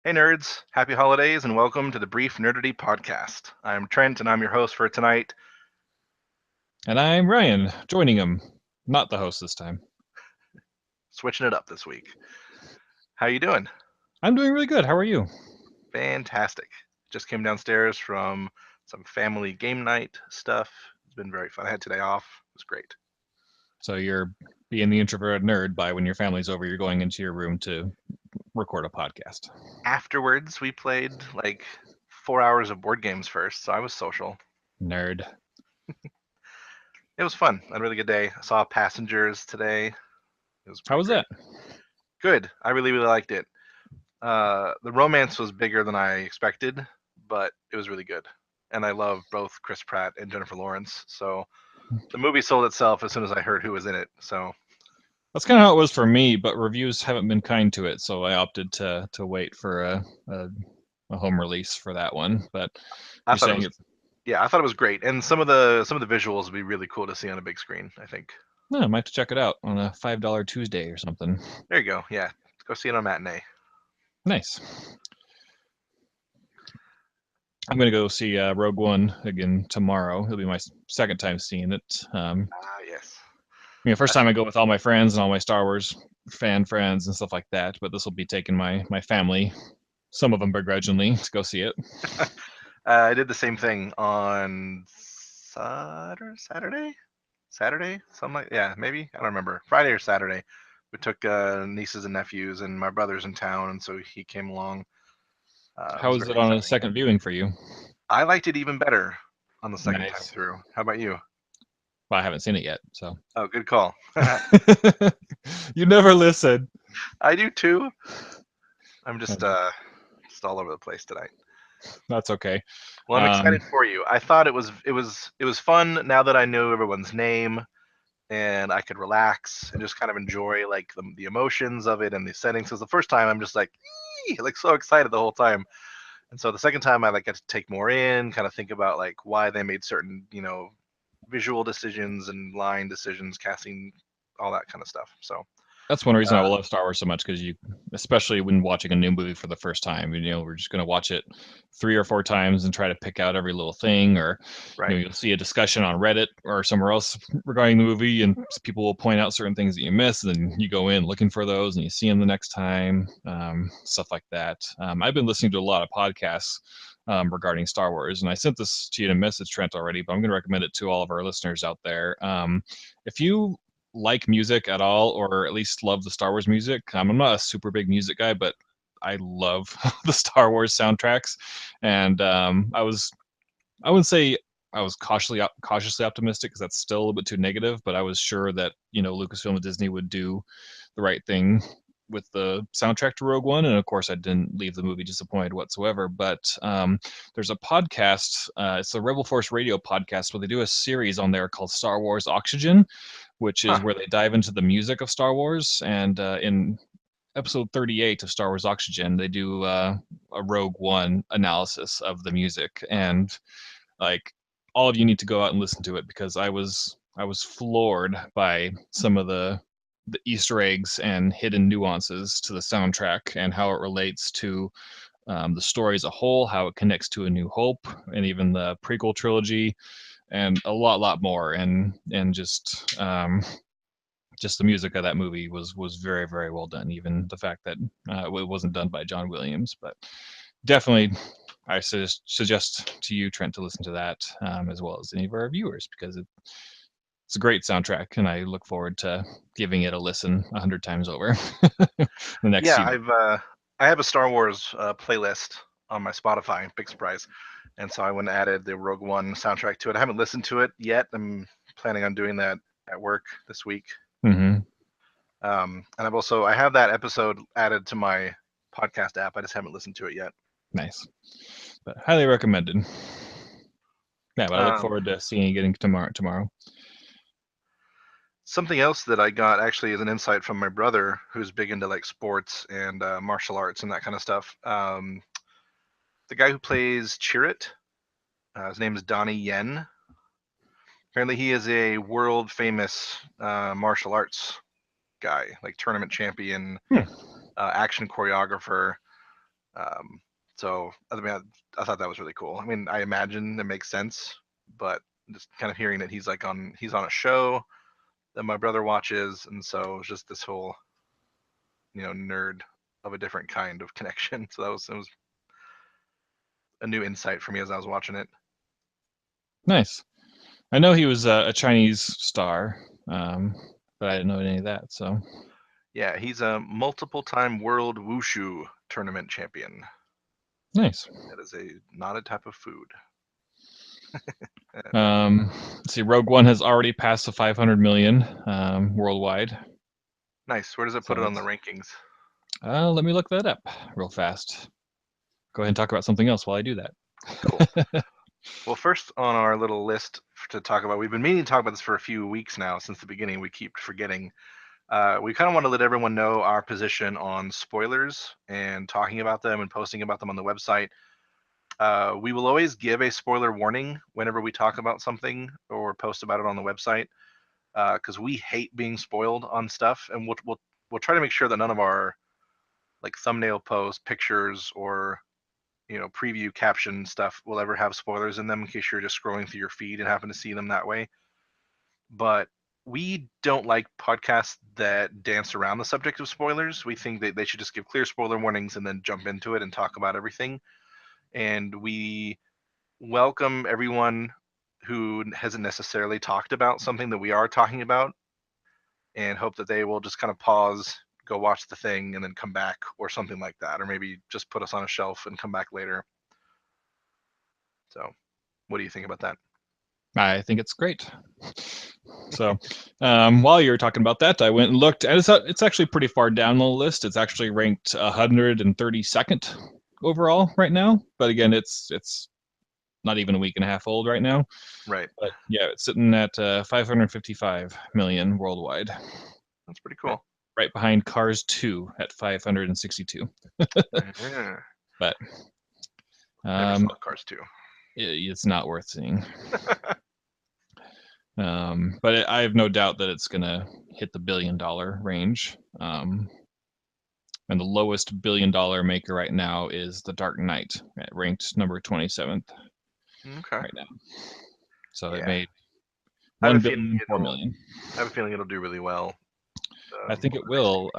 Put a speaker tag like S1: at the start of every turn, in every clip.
S1: Hey nerds, happy holidays and welcome to the Brief Nerdity podcast. I'm Trent and I'm your host for tonight.
S2: And I'm Ryan, joining him. Not the host this time.
S1: Switching it up this week. How you doing?
S2: I'm doing really good. How are you?
S1: Fantastic. Just came downstairs from some family game night stuff. It's been very fun. I had today off. It was great.
S2: So you're being the introverted nerd by when your family's over, you're going into your room to record a podcast.
S1: Afterwards, we played like 4 hours of board games first, so I was social.
S2: Nerd.
S1: It was fun. I had a really good day. I saw Passengers today. It was
S2: How
S1: pretty
S2: was
S1: great.
S2: that?
S1: Good. I really, really liked it. The romance was bigger than I expected, but it was really good. And I love both Chris Pratt and Jennifer Lawrence. So the movie sold itself as soon as I heard who was in it. So
S2: That's kind of how it was for me, but reviews haven't been kind to it, so I opted to wait for a, a home release for that one. But
S1: I
S2: you're
S1: thought it
S2: saying
S1: was,
S2: it's
S1: yeah, I thought it was great. And some of the visuals would be really cool to see on a big screen, I think.
S2: no, I might have to check it out on a $5 Tuesday or something.
S1: There you go. Yeah, go see it on matinee.
S2: Nice. I'm gonna go see Rogue One again tomorrow. It'll be my second time seeing it.
S1: Ah, yes.
S2: First
S1: I,
S2: time I go with all my friends and all my Star Wars fan friends and stuff like that. But this will be taking my family, some of them begrudgingly, to go see it.
S1: I did the same thing on Saturday, something like yeah, maybe I don't remember. Friday or Saturday, we took nieces and nephews, and my brother's in town, and so he came along. It
S2: How
S1: was
S2: is
S1: very
S2: it on a
S1: exciting.
S2: second viewing for you?
S1: I liked it even better on the second time
S2: Nice.
S1: through. How about you?
S2: Well, I haven't seen it yet, so
S1: Oh, good call.
S2: you never listen.
S1: I do too. I'm just all over the place tonight.
S2: That's okay.
S1: Well, I'm
S2: Um,
S1: excited for you. I thought it was fun now that I knew everyone's name and I could relax and just kind of enjoy like the emotions of it and the settings. Because the first time I'm just like, like so excited the whole time, and so the second time I like got to take more in, kind of think about like why they made certain visual decisions and line decisions, casting, all that kind of stuff. So
S2: That's one reason I
S1: uh,
S2: love Star Wars so much because especially when watching a new movie for the first time, we're just going to watch it 3 or 4 times and try to pick out every little thing. Or,
S1: right,
S2: you'll see a discussion on Reddit or somewhere else regarding the movie, and people will point out certain things that you missed, and then you go in looking for those and you see them the next time, stuff like that. I've been listening to a lot of podcasts regarding Star Wars, and I sent this to you in a message, Trent, already, but I'm going to recommend it to all of our listeners out there. If you like music at all, or at least love the Star Wars music. I'm not a super big music guy, but I love the Star Wars soundtracks, and I wouldn't say I was cautiously optimistic because that's still a little bit too negative, but I was sure that Lucasfilm and Disney would do the right thing with the soundtrack to Rogue One, and of course I didn't leave the movie disappointed whatsoever. But there's a podcast, it's a Rebel Force Radio podcast, where they do a series on there called Star Wars Oxygen, which is
S1: huh?
S2: where they dive into the music of Star Wars. And in episode 38 of Star Wars Oxygen, they do a Rogue One analysis of the music. And like, all of you need to go out and listen to it because I was floored by some of the Easter eggs and hidden nuances to the soundtrack and how it relates to the story as a whole, how it connects to A New Hope and even the prequel trilogy, and a lot more. And just the music of that movie was very very well done. Even the fact that it wasn't done by John Williams, but definitely I suggest to you, Trent, to listen to that as well as any of our viewers because it's a great soundtrack, and I look forward to giving it a listen 100 times over the next
S1: Yeah,
S2: few months.
S1: I have a Star Wars playlist on my Spotify. Big surprise. And so I went and added the Rogue One soundtrack to it. I haven't listened to it yet. I'm planning on doing that at work this week.
S2: Mm-hmm.
S1: And I have that episode added to my podcast app. I just haven't listened to it yet.
S2: Nice, but highly recommended. Yeah, but I look
S1: Um,
S2: forward to seeing you getting tomorrow.
S1: Something else that I got actually is an insight from my brother, who's big into like sports and martial arts and that kind of stuff. The guy who plays Chirrut, his name is Donnie Yen. Apparently, he is a world famous martial arts guy, like tournament champion,
S2: Hmm.
S1: action choreographer. So I mean, I thought that was really cool. I mean, I imagine it makes sense, but just kind of hearing that he's on a show that my brother watches, and so it's just this whole nerd of a different kind of connection. So it was a new insight for me as I was watching it.
S2: Nice. I know he was a Chinese star, but I didn't know any of that. So
S1: Yeah, he's a multiple-time world wushu tournament champion.
S2: nice.
S1: That is not a type of food.
S2: Let's see, Rogue One has already passed the 500 million worldwide.
S1: Nice. Where does it put
S2: So
S1: it on the rankings?
S2: let me look that up real fast. Go ahead and talk about something else while I do that.
S1: Cool. Well, first on our little list to talk about, we've been meaning to talk about this for a few weeks now since the beginning. We keep forgetting. We kind of want to let everyone know our position on spoilers and talking about them and posting about them on the website. We will always give a spoiler warning whenever we talk about something or post about it on the website because we hate being spoiled on stuff, and we'll try to make sure that none of our like thumbnail posts, pictures, or preview caption stuff will ever have spoilers in them in case you're just scrolling through your feed and happen to see them that way. But we don't like podcasts that dance around the subject of spoilers. We think that they should just give clear spoiler warnings and then jump into it and talk about everything. And we welcome everyone who hasn't necessarily talked about something that we are talking about and hope that they will just kind of pause, go watch the thing, and then come back or something like that. Or maybe just put us on a shelf and come back later. So, what do you think about that?
S2: I think it's great. So while you were talking about that, I went and looked, and it's actually pretty far down the list. It's actually ranked 132nd overall right now. But again, it's not even a week and a half old right now.
S1: Right.
S2: But yeah, it's sitting at 555 million worldwide.
S1: That's pretty cool.
S2: Right behind Cars 2 at 562.
S1: Yeah.
S2: But
S1: Never saw Cars 2.
S2: it's not worth seeing. But I have no doubt that it's going to hit the $1 billion range. And the lowest $1 billion maker right now is The Dark Knight, ranked number 27th
S1: Okay.
S2: right now. So
S1: Yeah.
S2: it made
S1: I have a
S2: 1
S1: feeling
S2: billion, 4 million.
S1: I have a feeling it'll do really well.
S2: I think it will.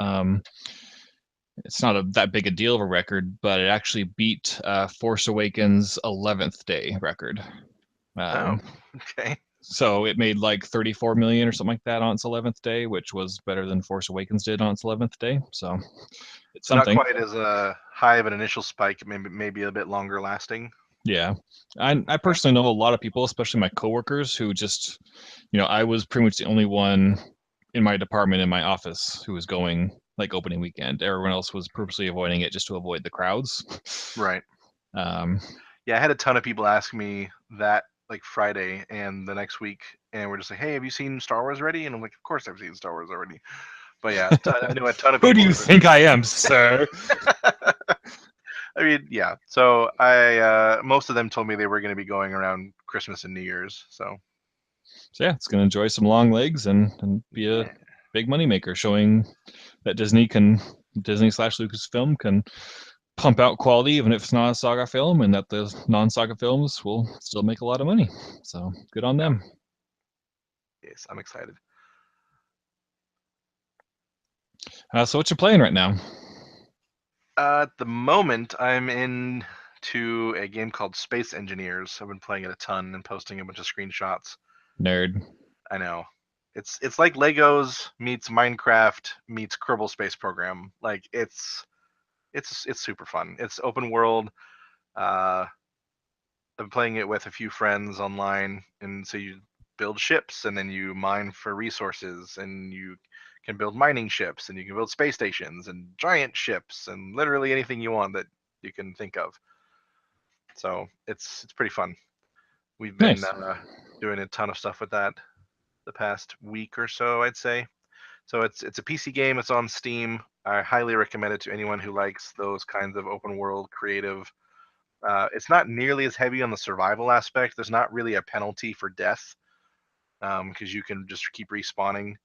S2: It's not that big a deal of a record, but it actually beat Force Awakens' 11th day record.
S1: Okay.
S2: So it made like 34 million or something like that on its 11th day, which was better than Force Awakens did on its 11th day. So it's
S1: So not
S2: something.
S1: quite as high of an initial spike, maybe a bit longer lasting.
S2: Yeah. I personally know a lot of people, especially my coworkers, who just, I was pretty much the only one in my department, in my office, who was going like opening weekend. Everyone else was purposely avoiding it just to avoid the crowds.
S1: Right.
S2: Yeah,
S1: I had a ton of people ask me that like Friday and the next week, and we're just like, "Hey, have you seen Star Wars already?" And I'm like, "Of course I've seen Star Wars already." But yeah, I knew a ton of
S2: Who
S1: people.
S2: do you think I am, sir?
S1: I mean, yeah. So I most of them told me they were going to be going around Christmas and New Year's. So
S2: yeah, it's going to enjoy some long legs and be a big moneymaker, showing that Disney slash Lucasfilm can pump out quality even if it's not a saga film, and that the non-saga films will still make a lot of money. So good on them.
S1: Yes, I'm excited.
S2: So what you playing right now?
S1: At the moment, I'm into a game called Space Engineers. I've been playing it a ton and posting a bunch of screenshots.
S2: Nerd.
S1: I know. It's like Legos meets Minecraft meets Kerbal Space Program. Like it's super fun. It's open world. Uh, I'm playing it with a few friends online, and so you build ships, and then you mine for resources, and you can build mining ships, and you can build space stations and giant ships, and literally anything you want that you can think of. So it's pretty fun. We've been
S2: Nice.
S1: doing a ton of stuff with that the past week or so, I'd say. So it's a PC game. It's on Steam. I highly recommend it to anyone who likes those kinds of open world creative. It's not nearly as heavy on the survival aspect. There's not really a penalty for death because you can just keep respawning.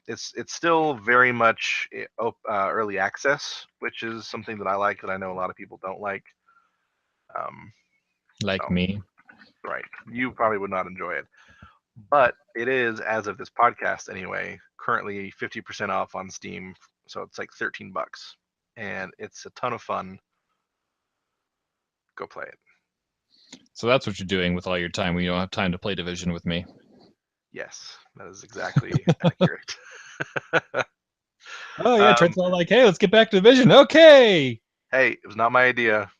S1: It's still very much early access, which is something that I like that I know a lot of people don't like. Um,
S2: Like
S1: so
S2: me.
S1: right, you probably would not enjoy it, but it is, as of this podcast anyway, currently 50% off on Steam. So it's like $13, and it's a ton of fun. Go play it.
S2: So that's what you're doing with all your time when you don't have time to play Division with me.
S1: Yes, that is exactly accurate.
S2: Oh yeah,
S1: um,
S2: Trent's all like, "Hey, let's get back to Division." Okay.
S1: hey, it was not my idea.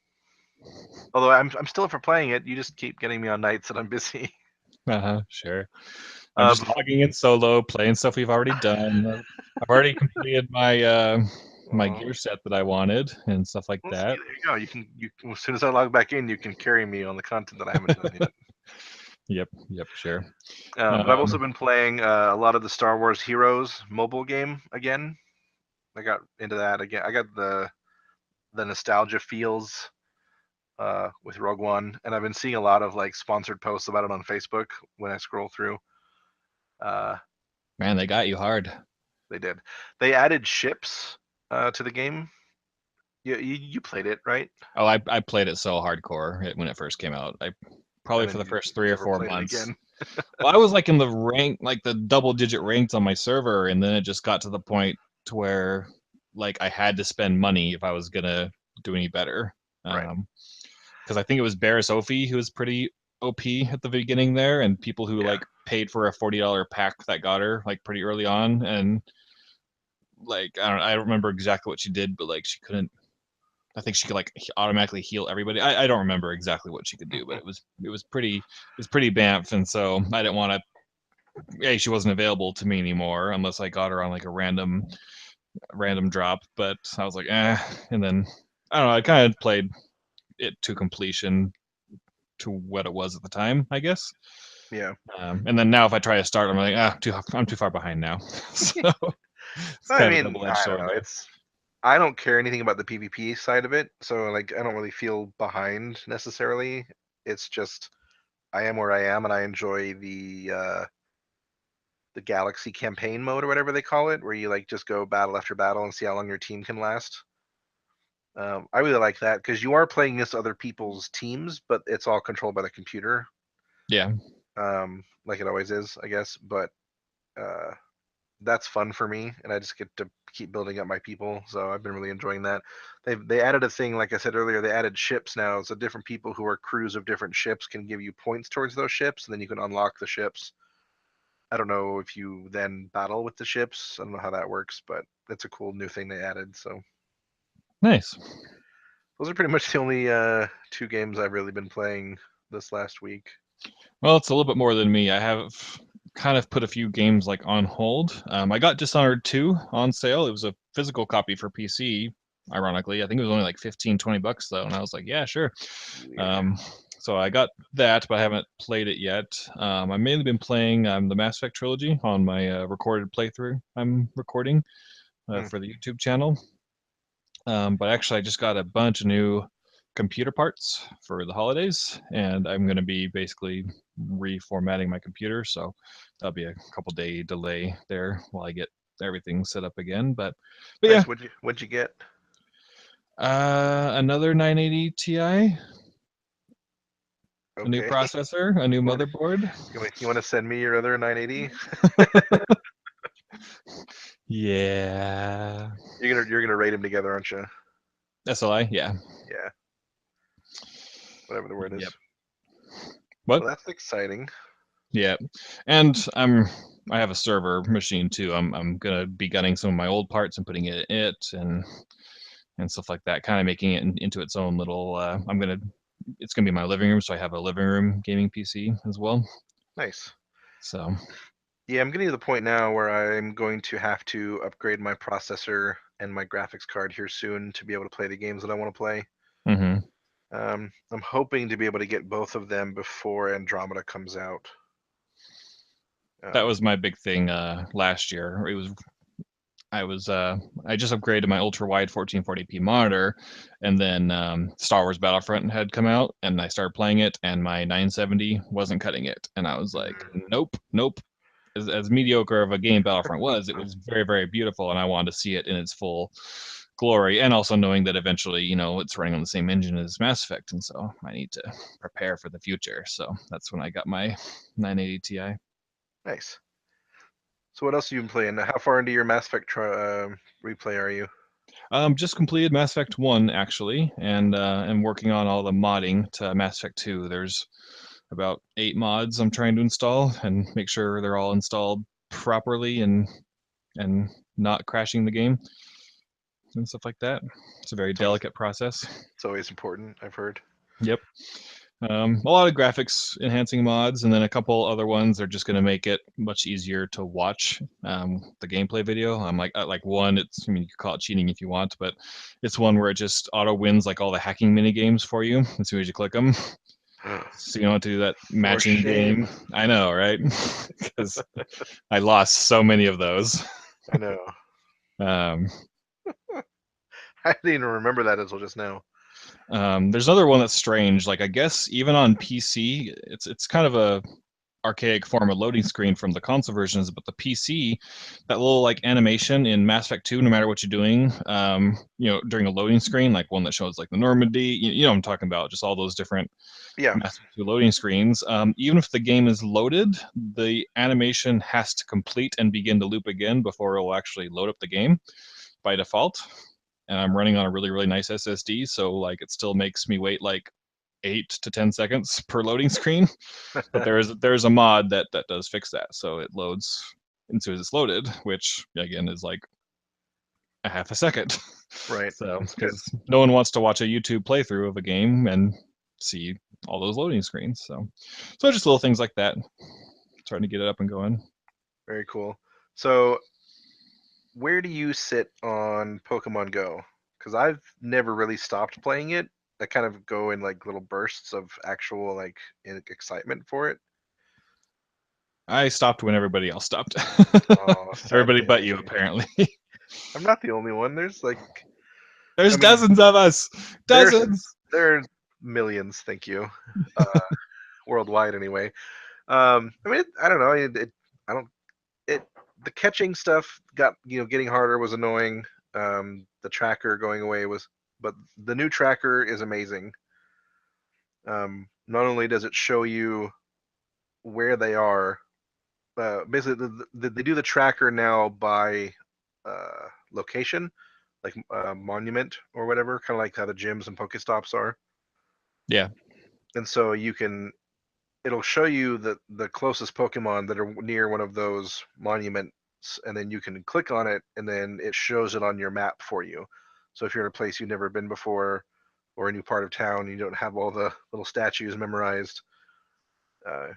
S1: Although I'm still up for playing it. You just keep getting me on nights that I'm busy.
S2: Sure. I'm just
S1: Before,
S2: logging in solo, playing stuff we've already done. I've already completed my
S1: oh,
S2: gear set that I wanted and stuff like
S1: well, see,
S2: that.
S1: there you go. You as soon as I log back in, you can carry me on the content that I haven't done yet.
S2: Yep, sure.
S1: But I've also
S2: Um,
S1: been playing a lot of the Star Wars Heroes mobile game again. I got into that again. I got the nostalgia feels with Rogue One, and I've been seeing a lot of like sponsored posts about it on Facebook when I scroll through. Uh,
S2: Man, they got you hard.
S1: they did. They added ships to the game. You played it, right?
S2: Oh, I played it so hardcore when it first came out. I probably
S1: And
S2: for
S1: then
S2: the
S1: you
S2: first 3 or
S1: never
S2: 4
S1: played it
S2: months.
S1: again.
S2: Well, I was like in the rank, like the double digit ranked on my server, and then it just got to the point to where like I had to spend money if I was gonna do any better.
S1: Right.
S2: Because I think it was Barris Ophi who was pretty OP at the beginning there, and people who
S1: Yeah.
S2: like paid for a $40 pack that got her like pretty early on, and like I don't remember exactly what she did, but like she couldn't. I think she could like automatically heal everybody. I don't remember exactly what she could do, but it was pretty bamf, and so I didn't want to. Yeah, she wasn't available to me anymore unless I got her on like a random drop. But I was like, and then I don't know. I kind of played it to completion to what it was at the time, I guess.
S1: Yeah.
S2: And then now if I try to start, I'm like, I'm too far behind now. So it's
S1: I
S2: kind of a
S1: mean,
S2: double-edged
S1: I don't
S2: sword
S1: know.
S2: there.
S1: I don't care anything about the PvP side of it, so like I don't really feel behind necessarily. It's just I am where I am, and I enjoy the Galaxy campaign mode or whatever they call it, where you like just go battle after battle and see how long your team can last. I really like that because you are playing against other people's teams, but it's all controlled by the computer,
S2: Yeah,
S1: like it always is, I guess. But uh, that's fun for me, and I just get to keep building up my people. So I've been really enjoying that. They added a thing, like I said earlier, they added ships now, so different people who are crews of different ships can give you points towards those ships, and then you can unlock the ships. I don't know if you then battle with the ships. I don't know how that works, but it's a cool new thing they added. So
S2: nice.
S1: those are pretty much the only two games I've really been playing this last week.
S2: Well, it's a little bit more than me. I have kind of put a few games like on hold. I got Dishonored 2 on sale. It was a physical copy for PC, ironically. I think it was only like 15-20 bucks though, and I was like, yeah, sure.
S1: Yeah.
S2: Um, so I got that, but I haven't played it yet. I've mainly been playing the Mass Effect trilogy on my recorded playthrough I'm recording
S1: Hmm.
S2: for the YouTube channel. But actually, I just got a bunch of new computer parts for the holidays, and I'm going to be basically reformatting my computer. So that'll be a couple day delay there while I get everything set up again. But yeah,
S1: Nice. What'd you get?
S2: another 980 Ti, a new
S1: Okay.
S2: processor, a new
S1: You want
S2: motherboard.
S1: you want to send me your other 980?
S2: Yeah,
S1: You're gonna rate them together, aren't you?
S2: SLI, yeah,
S1: Yeah. Whatever the word is.
S2: yep. What?
S1: Well, that's exciting.
S2: Yeah, and I have a server machine too. I'm gonna be gutting some of my old parts and putting it in it and stuff like that, kind of making it into its own little. It's gonna be my living room, so I have a living room gaming PC as well.
S1: Nice.
S2: So,
S1: Yeah, I'm getting to the point now where I'm going to have to upgrade my processor and my graphics card here soon to be able to play the games that I want to play.
S2: hmm
S1: I'm hoping to be able to get both of them before Andromeda comes out.
S2: that
S1: Um,
S2: was my big thing last year. I just upgraded my ultra wide 1440p monitor, and then Star Wars Battlefront had come out, and I started playing it, and my 970 wasn't cutting it, and I was like, nope, nope. as mediocre of a game Battlefront was, it was very, very beautiful, and I wanted to see it in its full glory, and also knowing that eventually, it's running on the same engine as Mass Effect, and so I need to prepare for the future. So that's when I got my 980 Ti.
S1: Nice. So what else have you been playing? How far into your Mass Effect replay are you?
S2: Just completed Mass Effect 1 actually, and am working on all the modding to Mass Effect 2. There's about 8 mods I'm trying to install and make sure they're all installed properly and not crashing the game and stuff like that. It's a very delicate process.
S1: It's always important, I've heard.
S2: Yep. A lot of graphics enhancing mods, and then a couple other ones are just going to make it much easier to watch the gameplay video. I'm like one, I mean, you could call it cheating if you want, but it's one where it just auto wins like all the hacking mini games for you as soon as you click them. So you don't have to do that matching game. I know, right? Because I lost so many of those.
S1: I know. I didn't even remember that until just now.
S2: There's another one that's strange. Like I guess even on PC, it's kind of a archaic form of loading screen from the console versions, but the PC, that little like animation in Mass Effect 2, no matter what you're doing, during a loading screen, like one that shows like the Normandy, you know what I'm talking about, just all those different Mass Effect 2 loading screens. Even if the game is loaded, the animation has to complete and begin to loop again before it will actually load up the game by default. And I'm running on a really, really nice SSD, so like it still makes me wait like 8 to 10 seconds per loading screen. But there's a mod that does fix that, so it loads as soon as it's loaded, which again is like a half a second.
S1: Right.
S2: So because no one wants to watch a YouTube playthrough of a game and see all those loading screens. So just little things like that, trying to get it up and going.
S1: Very cool. So where do you sit on Pokemon Go? Because I've never really stopped playing it. I kind of go in like little bursts of actual like excitement for it.
S2: I stopped when everybody else stopped.
S1: Oh,
S2: Everybody but you, apparently.
S1: I'm not the only one. There's
S2: dozens of us. Dozens.
S1: There are millions. Thank you. Worldwide, anyway. I mean, I don't know. The catching stuff got getting harder was annoying. The tracker going away but the new tracker is amazing. Not only does it show you where they are, basically they do the tracker now by location, like monument or whatever, kind of like how the gyms and Pokestops are.
S2: Yeah.
S1: And so it'll show you the closest Pokemon that are near one of those monuments, and then you can click on it, and then it shows it on your map for you. So if you're in a place you've never been before, or a new part of town, you don't have all the little statues memorized,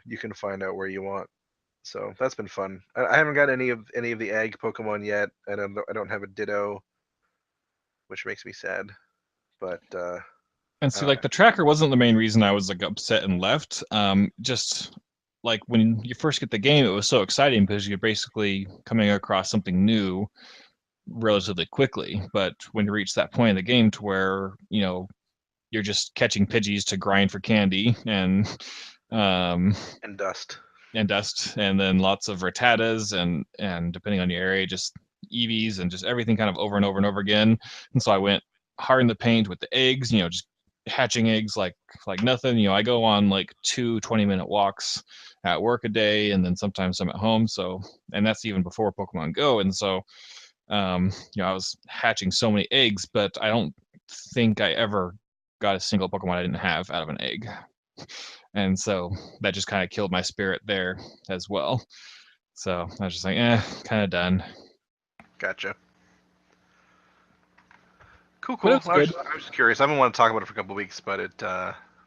S1: you can find out where you want. So that's been fun. I haven't got any of the egg Pokemon yet. I don't have a Ditto, which makes me sad. But
S2: and see, like the tracker wasn't the main reason I was like upset and left. Just like when you first get the game, it was so exciting because you're basically coming across something new relatively quickly. But when you reach that point in the game to where you're just catching Pidgeys to grind for candy and
S1: dust
S2: and then lots of Rattatas and depending on your area, just Eevees and just everything kind of over and over and over again. And so I went hard in the paint with the eggs, just hatching eggs like nothing. I go on like 2 20-minute walks at work a day, and then sometimes I'm at home. So, and that's even before Pokemon Go. And so, I was hatching so many eggs, but I don't think I ever got a single Pokemon I didn't have out of an egg. And so that just kind of killed my spirit there as well. So I was just like, kind of done.
S1: Gotcha. Cool. I was just curious. I haven't wanted to talk about it for a couple of weeks, but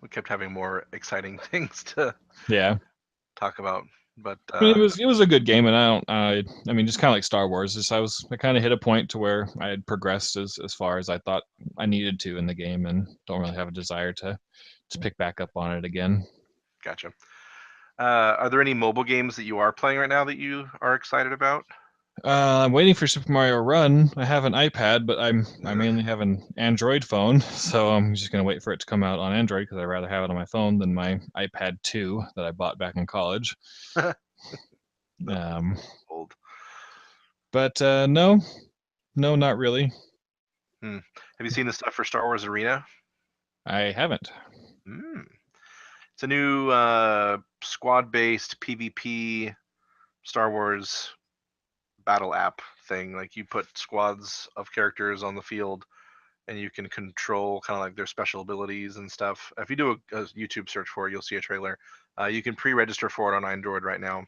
S1: we kept having more exciting things to talk about. But
S2: I mean, it was a good game, and I mean, just kind of like Star Wars. I kind of hit a point to where I had progressed as far as I thought I needed to in the game, and don't really have a desire to pick back up on it again.
S1: Gotcha. Are there any mobile games that you are playing right now that you are excited about?
S2: I'm waiting for Super Mario Run. I have an iPad, but I mainly have an Android phone, so I'm just gonna wait for it to come out on Android because I'd rather have it on my phone than my iPad 2 that I bought back in college.
S1: Old.
S2: But no, not really.
S1: Have you seen the stuff for Star Wars Arena?
S2: I haven't.
S1: It's a new squad-based PvP Star Wars battle app thing. Like you put squads of characters on the field, and you can control kind of like their special abilities and stuff. If you do a YouTube search for it, you'll see a trailer. You can pre-register for it on Android right now.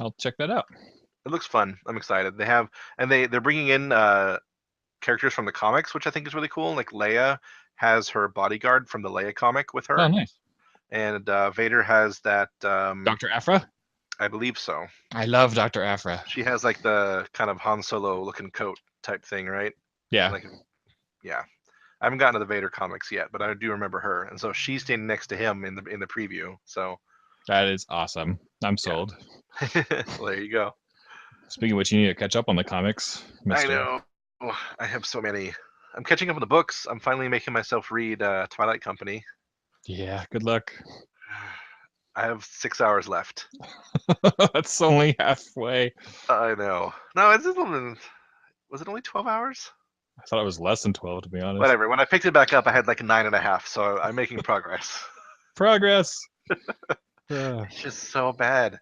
S2: I'll check that out.
S1: It looks fun. I'm excited. They're bringing in characters from the comics, which I think is really cool. Like Leia has her bodyguard from the Leia comic with her.
S2: Oh, nice.
S1: And Vader has that.
S2: Dr. Aphra?
S1: I believe so.
S2: I love Dr. Aphra.
S1: She has like the kind of Han Solo looking coat type thing, right?
S2: Yeah.
S1: Like, yeah. I haven't gotten to the Vader comics yet, but I do remember her, and so she's standing next to him in the preview. So
S2: that is awesome. I'm sold.
S1: Well, there you go.
S2: Speaking of which, you need to catch up on the comics, Mr.
S1: I know. Oh, I have so many. I'm catching up on the books. I'm finally making myself read Twilight Company.
S2: Yeah, good luck.
S1: I have 6 hours left.
S2: That's only halfway.
S1: I know. No, was it only 12 hours?
S2: I thought it was less than 12, to be honest.
S1: Whatever. When I picked it back up, I had like 9.5, so I'm making progress.
S2: Progress.
S1: It's just so bad.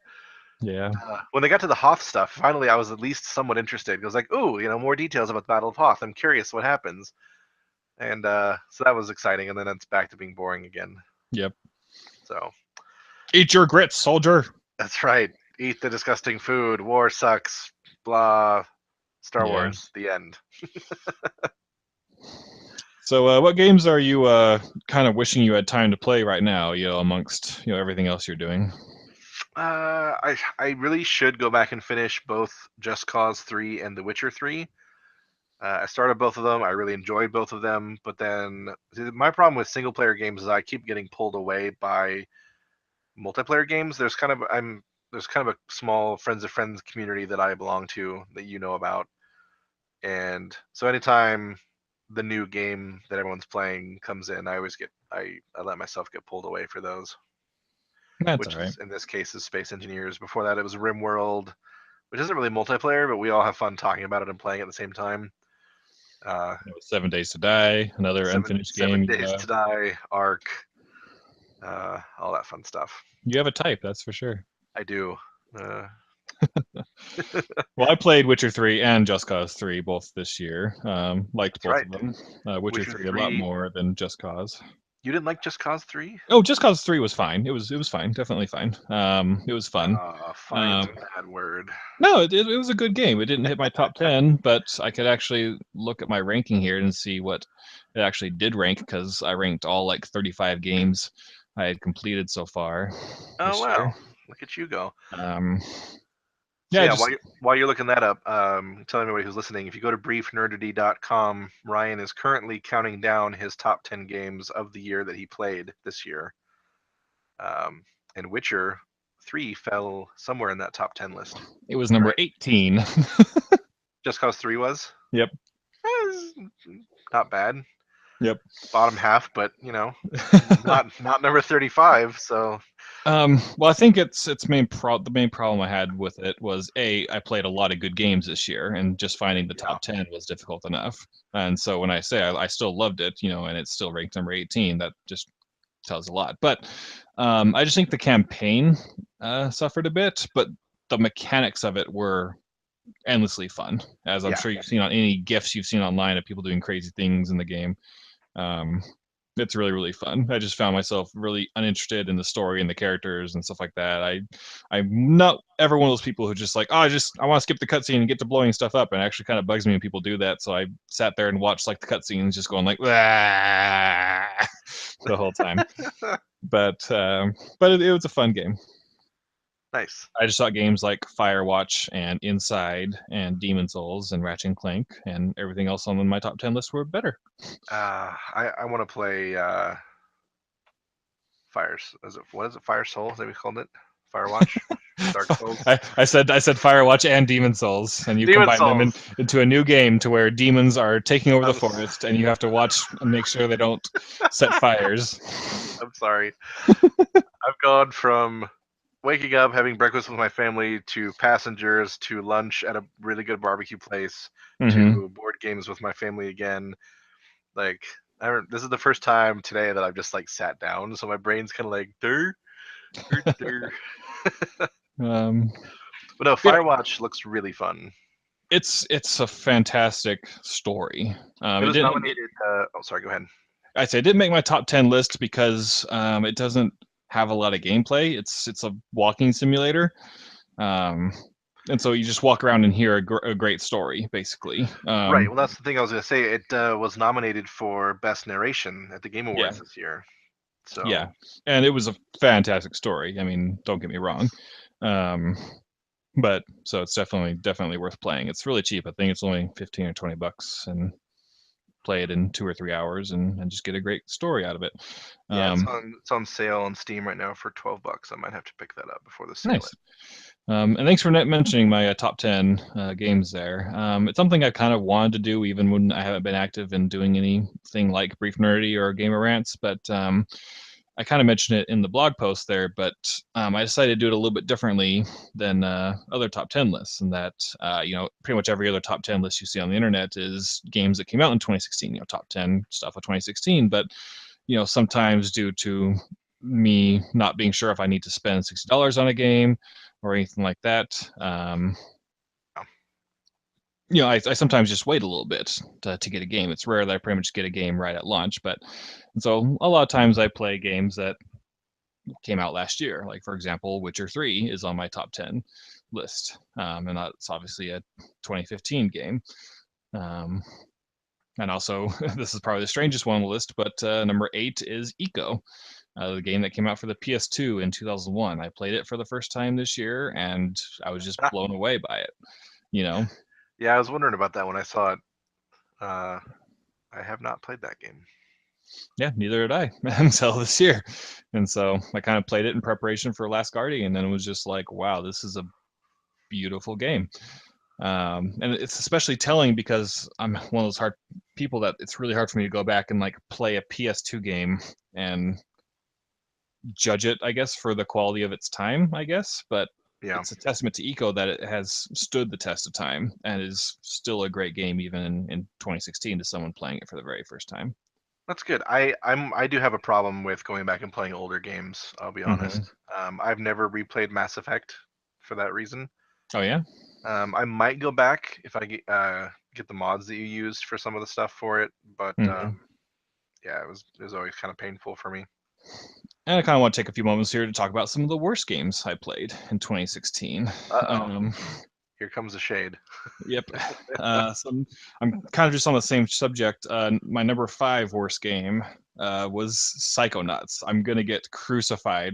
S2: Yeah.
S1: When they got to the Hoth stuff, finally I was at least somewhat interested. It was like, ooh, more details about the Battle of Hoth. I'm curious what happens. And so that was exciting, and then it's back to being boring again.
S2: Yep.
S1: So.
S2: Eat your grits, soldier.
S1: That's right. Eat the disgusting food. War sucks. Blah. Star Wars. The end.
S2: So what games are you kind of wishing you had time to play right now, amongst everything else you're doing?
S1: I really should go back and finish both Just Cause 3 and The Witcher 3. I started both of them. I really enjoyed both of them, but then my problem with single player games is I keep getting pulled away by multiplayer games. There's kind of a small friends of friends community that I belong to that you know about, and so anytime the new game that everyone's playing comes in, I let myself get pulled away for those.
S2: That's
S1: which
S2: all right.
S1: is, in this case, is Space Engineers. Before that, it was RimWorld, which isn't really multiplayer, but we all have fun talking about it and playing at the same time.
S2: 7 Days to Die, another unfinished game.
S1: 7 Days to Die, Ark, all that fun stuff.
S2: You have a type, that's for sure.
S1: I do.
S2: Well, I played Witcher 3 and Just Cause 3 both this year. Liked both of them. Witcher 3 a lot more than Just Cause.
S1: You didn't like Just Cause 3?
S2: Oh, Just Cause 3 was fine. It was fine, definitely fine. It was fun.
S1: Fine's a bad word.
S2: No, it was a good game. It didn't hit my top 10, but I could actually look at my ranking here and see what it actually did rank, because I ranked all like 35 games I had completed so far.
S1: Oh, wow. Look at you go.
S2: Yeah,
S1: while you're looking that up, tell everybody who's listening, if you go to briefnerdity.com, Ryan is currently counting down his top 10 games of the year that he played this year. And Witcher 3 fell somewhere in that top 10 list.
S2: It was number 18.
S1: Just Cause 3 was?
S2: Yep.
S1: Not bad.
S2: Yep.
S1: Bottom half, but not number 35. So.
S2: Well, I think the main problem I had with it was I played a lot of good games this year, and just finding the top 10 was difficult enough. And so when I say I still loved it, and it's still ranked number 18, that just tells a lot. But I just think the campaign suffered a bit, but the mechanics of it were endlessly fun, as I'm sure you've seen on any GIFs you've seen online of people doing crazy things in the game. It's really, really fun. I just found myself really uninterested in the story and the characters and stuff like that. I'm not ever one of those people who just like, I want to skip the cutscene and get to blowing stuff up. And it actually kind of bugs me when people do that. So I sat there and watched like the cutscenes, just going like, the whole time. But it was a fun game.
S1: Nice.
S2: I just thought games like Firewatch and Inside and Demon Souls and Ratchet and Clank and everything else on my top 10 list were better.
S1: I want to play Fire. What is it? Fire Soul? Is that what we called it? Firewatch. Dark Souls.
S2: I said Firewatch and Demon Souls, and you combine them into a new game to where demons are taking over the forest, and you have to watch and make sure they don't set fires.
S1: I'm sorry. I've gone from waking up, having breakfast with my family, to Passengers, to lunch at a really good barbecue place,
S2: Mm-hmm.
S1: to board games with my family again. Like, this is the first time today that I've just like sat down, so my brain's kind of like dur, dur, dur.
S2: Um,
S1: But no,
S2: yeah,
S1: Firewatch looks really fun.
S2: it's a fantastic story.
S1: It
S2: It
S1: was
S2: didn't. It,
S1: nominated. Oh, sorry. Go ahead.
S2: I say it didn't make my top 10 list because it doesn't have a lot of gameplay. It's a walking simulator, um, and so you just walk around and hear a great story, basically.
S1: Right. Well, that's the thing I was gonna say. It was nominated for best narration at the Game
S2: Yeah,
S1: Awards this year.
S2: yeah,
S1: So
S2: and it was a fantastic story. I mean, don't get me wrong. Um, but so it's definitely worth playing. It's really cheap. I think it's only 15 or 20 bucks, and play it in 2 or 3 hours and just get a great story out of it.
S1: yeah,
S2: Um,
S1: it's on sale on Steam right now for $12. I might have to pick that up before the sale
S2: nice.
S1: ends.
S2: And thanks for mentioning my top 10 games there. It's something I kind of wanted to do even when I haven't been active in doing anything like Brief Nerdy or Gamer Rants, but I kind of mentioned it in the blog post there, but I decided to do it a little bit differently than other top 10 lists. And that, pretty much every other top 10 list you see on the internet is games that came out in 2016, top 10 stuff of 2016. But, sometimes due to me not being sure if I need to spend $60 on a game or anything like that, I sometimes just wait a little bit to get a game. It's rare that I pretty much get a game right at launch, but so a lot of times I play games that came out last year. Like, for example, Witcher 3 is on my top 10 list. And that's obviously a 2015 game. Um, and also, this is probably the strangest one on the list, but number 8 is Eco, the game that came out for the PS2 in 2001. I played it for the first time this year, and I was just blown away by it. You know,
S1: Yeah, I was wondering about that when I saw it. Uh, I have not played that game.
S2: yeah, neither did I until this year. And so I kind of played it in preparation for Last Guardian, and it was just like, wow, this is a beautiful game. And it's especially telling because I'm one of those hard people that it's really hard for me to go back and like play a PS2 game and judge it, I guess, for the quality of its time, I guess. But
S1: Yeah,
S2: it's a testament to Eco that it has stood the test of time and is still a great game even in 2016 to someone playing it for the very first time.
S1: that's good. I do have a problem with going back and playing older games. I'll be
S2: Mm-hmm.
S1: honest. I've never replayed Mass Effect for that reason.
S2: Oh yeah.
S1: I might go back if I get the mods that you used for some of the stuff for it, but
S2: Mm-hmm.
S1: yeah, it was always kind of painful for me.
S2: And I kind of want to take a few moments here to talk about some of the worst games I played in 2016.
S1: Uh-oh,
S2: Um,
S1: here comes the shade.
S2: Yep. So I'm kind of just on the same subject. My number 5 worst game was Psychonauts. I'm gonna get crucified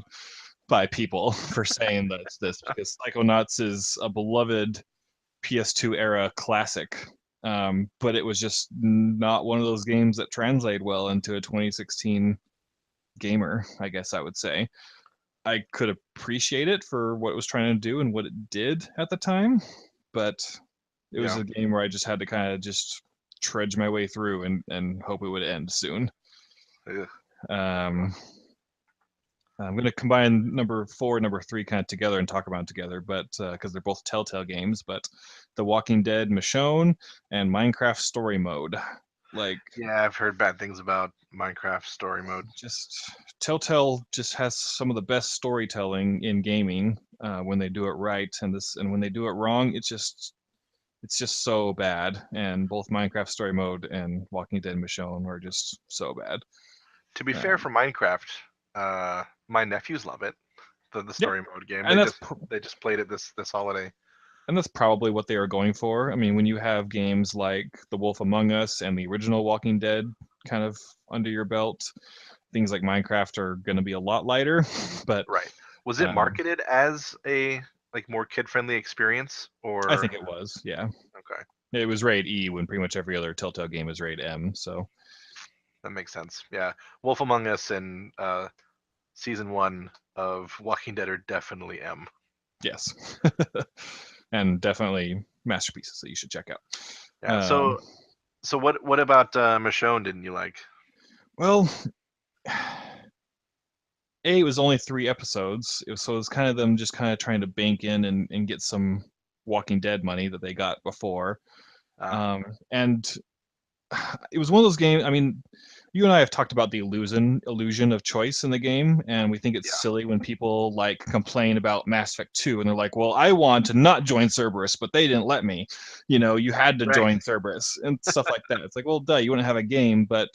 S2: by people for saying that's this because Psychonauts is a beloved PS2 era classic. But it was just not one of those games that translate well into a 2016 gamer, I guess I would say. I could appreciate it for what it was trying to do and what it did at the time, but it was
S1: Yeah.
S2: a game where I just had to kind of just trudge my way through and hope it would end soon.
S1: Ugh.
S2: Um, I'm going to combine number 4 and number 3 kind of together and talk about them together, but because they're both Telltale games, but The Walking Dead Michonne and Minecraft Story Mode. Like,
S1: Yeah, I've heard bad things about Minecraft story mode.
S2: just Telltale just has some of the best storytelling in gaming when they do it right, and when they do it wrong, it's just so bad. And both Minecraft Story Mode and Walking Dead Michonne were just so bad.
S1: To be fair,
S2: Um,
S1: for Minecraft, my nephews love it. The
S2: yeah,
S1: story mode game.
S2: and
S1: They just played it this holiday.
S2: that's probably what they were going for. I mean, when you have games like The Wolf Among Us and the original Walking Dead kind of under your belt, things like Minecraft are going to be a lot lighter. But
S1: Right. Was it
S2: um,
S1: marketed as a like more kid-friendly experience
S2: I
S1: or
S2: think it was, yeah.
S1: okay,
S2: It was rated E when pretty much every other Telltale game is rated M. So
S1: that makes sense. Yeah. Wolf Among Us and season 1 of Walking Dead are definitely M.
S2: yes, and definitely masterpieces that you should check out.
S1: Yeah.
S2: Um,
S1: So what about Michonne didn't you like?
S2: well, it was only 3 episodes. So it was kind of them just kind of trying to bank in and get some Walking Dead money that they got before. And it was one of those games. I mean, you and I have talked about the illusion of choice in the game, and we think
S1: Yeah.
S2: it's silly when people like complain about Mass Effect 2, and they're like, "Well, I want to not join Cerberus, but they didn't let me. You had to
S1: Right.
S2: join Cerberus and stuff like that." It's like, well, duh, you wouldn't have a game, but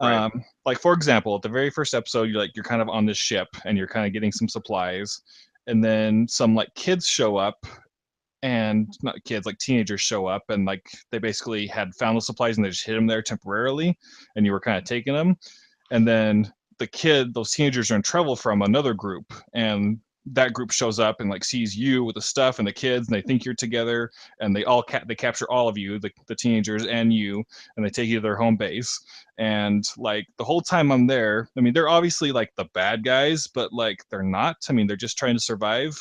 S1: Right.
S2: like for example, at the very first episode, you're kind of on this ship and you're kind of getting some supplies, and then some like kids show up, and not kids, like teenagers show up, and like they basically had found the supplies and they just hid them there temporarily, and you were kind of taking them, and then those teenagers are in trouble from another group, and that group shows up and like sees you with the stuff and the kids, and they think you're together, and they capture all of you, the teenagers and you, and they take you to their home base. And like the whole time I'm there, I mean, they're obviously like the bad guys, but like they're not. I mean, they're just trying to survive,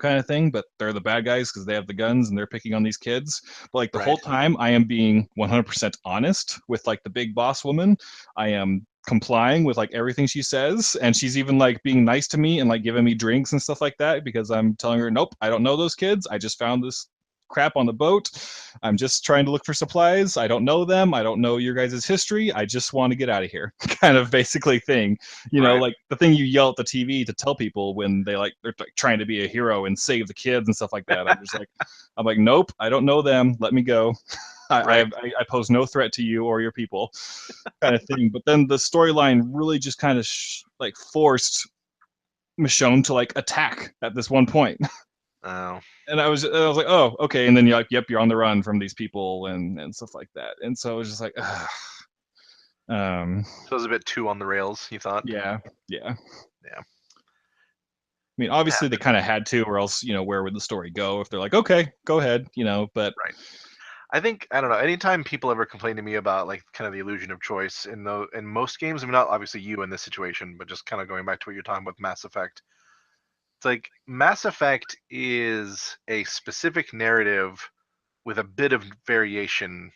S2: kind of thing, but they're the bad guys because they have the guns and they're picking on these kids. But like the
S1: Right.
S2: whole time I am being 100% honest with like the big boss woman. I am complying with like everything she says, and she's even like being nice to me and like giving me drinks and stuff like that, because I'm telling her, nope, I don't know those kids, I just found this crap on the boat, I'm just trying to look for supplies, I don't know them, I don't know your guys' history, I just want to get out of here kind of basically thing.
S1: Right.
S2: Like the thing you yell at the TV to tell people when they're like trying to be a hero and save the kids and stuff like that. I'm like, nope, I don't know them, let me go.
S1: Right.
S2: I pose no threat to you or your people, kind of thing. But then the storyline really just kind of like forced Michonne to like attack at this one point.
S1: Oh.
S2: And I was like, oh, okay. And then you're like, yep, you're on the run from these people and stuff like that. And so it was just like, ugh.
S1: So it was a bit too on the rails, you thought?
S2: Yeah, yeah.
S1: Yeah.
S2: I mean, obviously they
S1: Happened.
S2: kind of had to, or else, where would the story go if they're like, okay, go ahead, but
S1: Right. I think I don't know. Anytime people ever complain to me about like kind of the illusion of choice in most games, I mean not obviously you in this situation, but just kind of going back to what you're talking about Mass Effect. It's like Mass Effect is a specific narrative with a bit of variation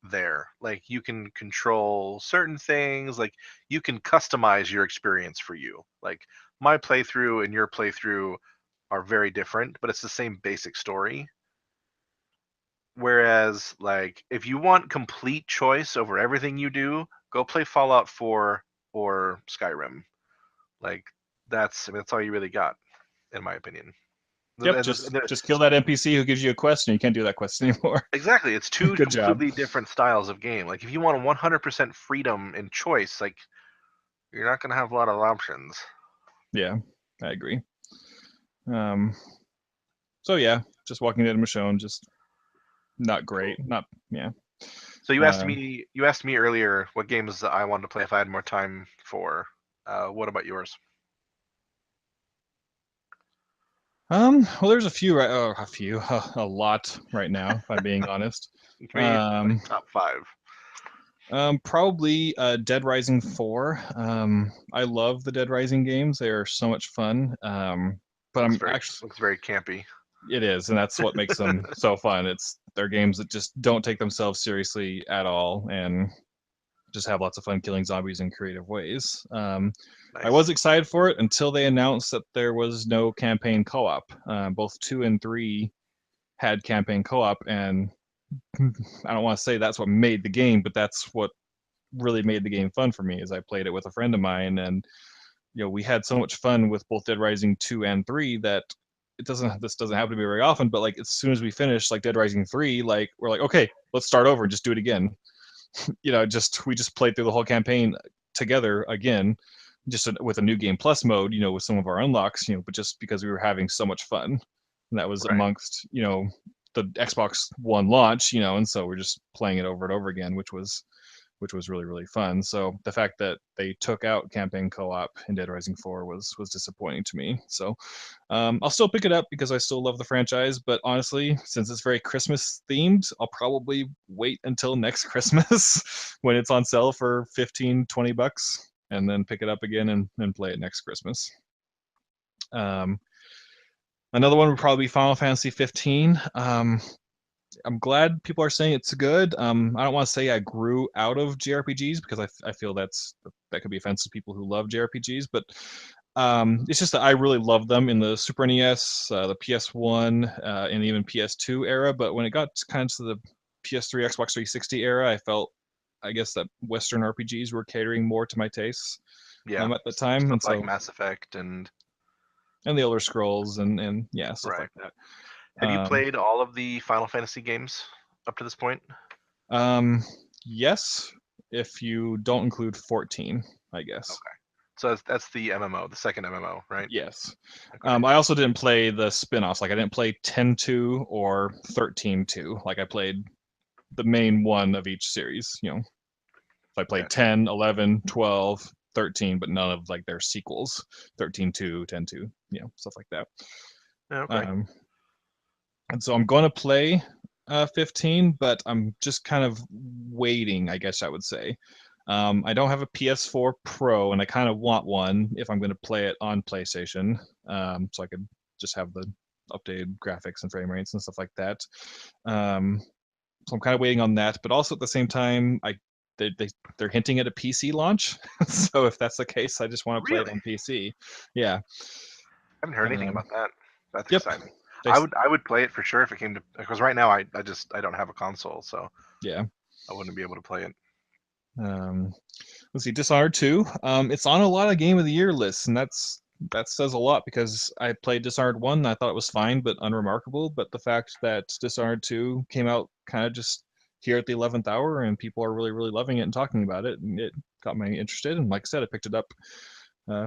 S1: there. Like you can control certain things, like you can customize your experience for you. Like my playthrough and your playthrough are very different, but it's the same basic story. Whereas, like, if you want complete choice over everything you do, go play Fallout 4 or Skyrim. Like, I mean, that's all you really got, in my opinion.
S2: yep, just kill that NPC who gives you a quest, and you can't do that quest anymore.
S1: Exactly, it's two
S2: Good job.
S1: completely different styles of game. Like, if you want 100% freedom and choice, like, you're not going to have a lot of options.
S2: Yeah, I agree. So yeah, just Walking Dead and Michonne, just not great.
S1: Cool.
S2: Not yeah.
S1: So
S2: Um,
S1: you asked me earlier what games I wanted to play if I had more time for. What about yours?
S2: well, there's a few, right? Oh, a lot right now, if I'm being honest.
S1: Give me like top 5.
S2: Probably Dead Rising 4. I love the Dead Rising games. They are so much fun. But I'm actually,
S1: Looks very campy.
S2: it is, and that's what makes them so fun. They're games that just don't take themselves seriously at all, and just have lots of fun killing zombies in creative ways. I
S1: Nice.
S2: was excited for it until they announced that there was no campaign co-op. Both 2 and 3 had campaign co-op, and I don't want to say that's what made the game, but that's what really made the game fun for me. Is I played it with a friend of mine, and we had so much fun with both Dead Rising 2 and 3 that this doesn't happen to me very often, but like as soon as we finished like Dead Rising 3, like we're like, okay, let's start over and just do it again. We just played through the whole campaign together again, just with a new game plus mode, with some of our unlocks, but just because we were having so much fun. And that was
S1: Right.
S2: amongst, the Xbox One launch, and so we're just playing it over and over again, which was really, really fun. So the fact that they took out campaign co-op in Dead Rising 4 was disappointing to me. So I'll still pick it up because I still love the franchise. But honestly, since it's very Christmas themed, I'll probably wait until next Christmas when it's on sale for 15-20 bucks, and then pick it up again and play it next Christmas. Another one would probably be Final Fantasy 15. I'm glad people are saying it's good. I don't want to say I grew out of JRPGs because I feel that could be offensive to people who love JRPGs, but it's just that I really loved them in the Super NES, the PS1, and even PS2 era. But when it got kind of to the PS3, Xbox 360 era, I felt, I guess, that Western RPGs were catering more to my tastes
S1: Yeah,
S2: at the time,
S1: stuff
S2: and
S1: like
S2: so
S1: Mass Effect
S2: and the Elder Scrolls and yeah, stuff
S1: right.
S2: like that.
S1: Have you
S2: Um,
S1: played all of the Final Fantasy games up to this point?
S2: um, yes, if you don't include 14, I guess.
S1: Okay. So that's the MMO, the second MMO, right?
S2: Yes.
S1: Okay.
S2: I also didn't play the spin-offs. Like I didn't play 10-2 or 13-2. Like I played the main one of each series, So I played
S1: Gotcha.
S2: 10, 11, 12, 13, but none of like their sequels, 13-2, 10-2, stuff like that.
S1: Yeah, okay.
S2: Um, and so I'm going to play 15, but I'm just kind of waiting, I guess I would say. I don't have a PS4 Pro, and I kind of want one if I'm going to play it on PlayStation, so I could just have the updated graphics and frame rates and stuff like that. Um, so I'm kind of waiting on that, but also at the same time, they're hinting at a PC launch. So if that's the case, I just want to play it
S1: Really?
S2: on PC. Yeah.
S1: I haven't heard anything
S2: Um,
S1: about that. That's
S2: yep.
S1: exciting.
S2: They,
S1: I would play it for sure if it came to, because right now I don't have a console, so
S2: yeah.
S1: I wouldn't be able to play it.
S2: Um, let's see, Dishonored 2. It's on a lot of Game of the Year lists, and that says a lot because I played Dishonored 1 and I thought it was fine but unremarkable. But the fact that Dishonored 2 came out kind of just here at the 11th hour and people are really, really loving it and talking about it, and it got me interested. And like I said, I picked it up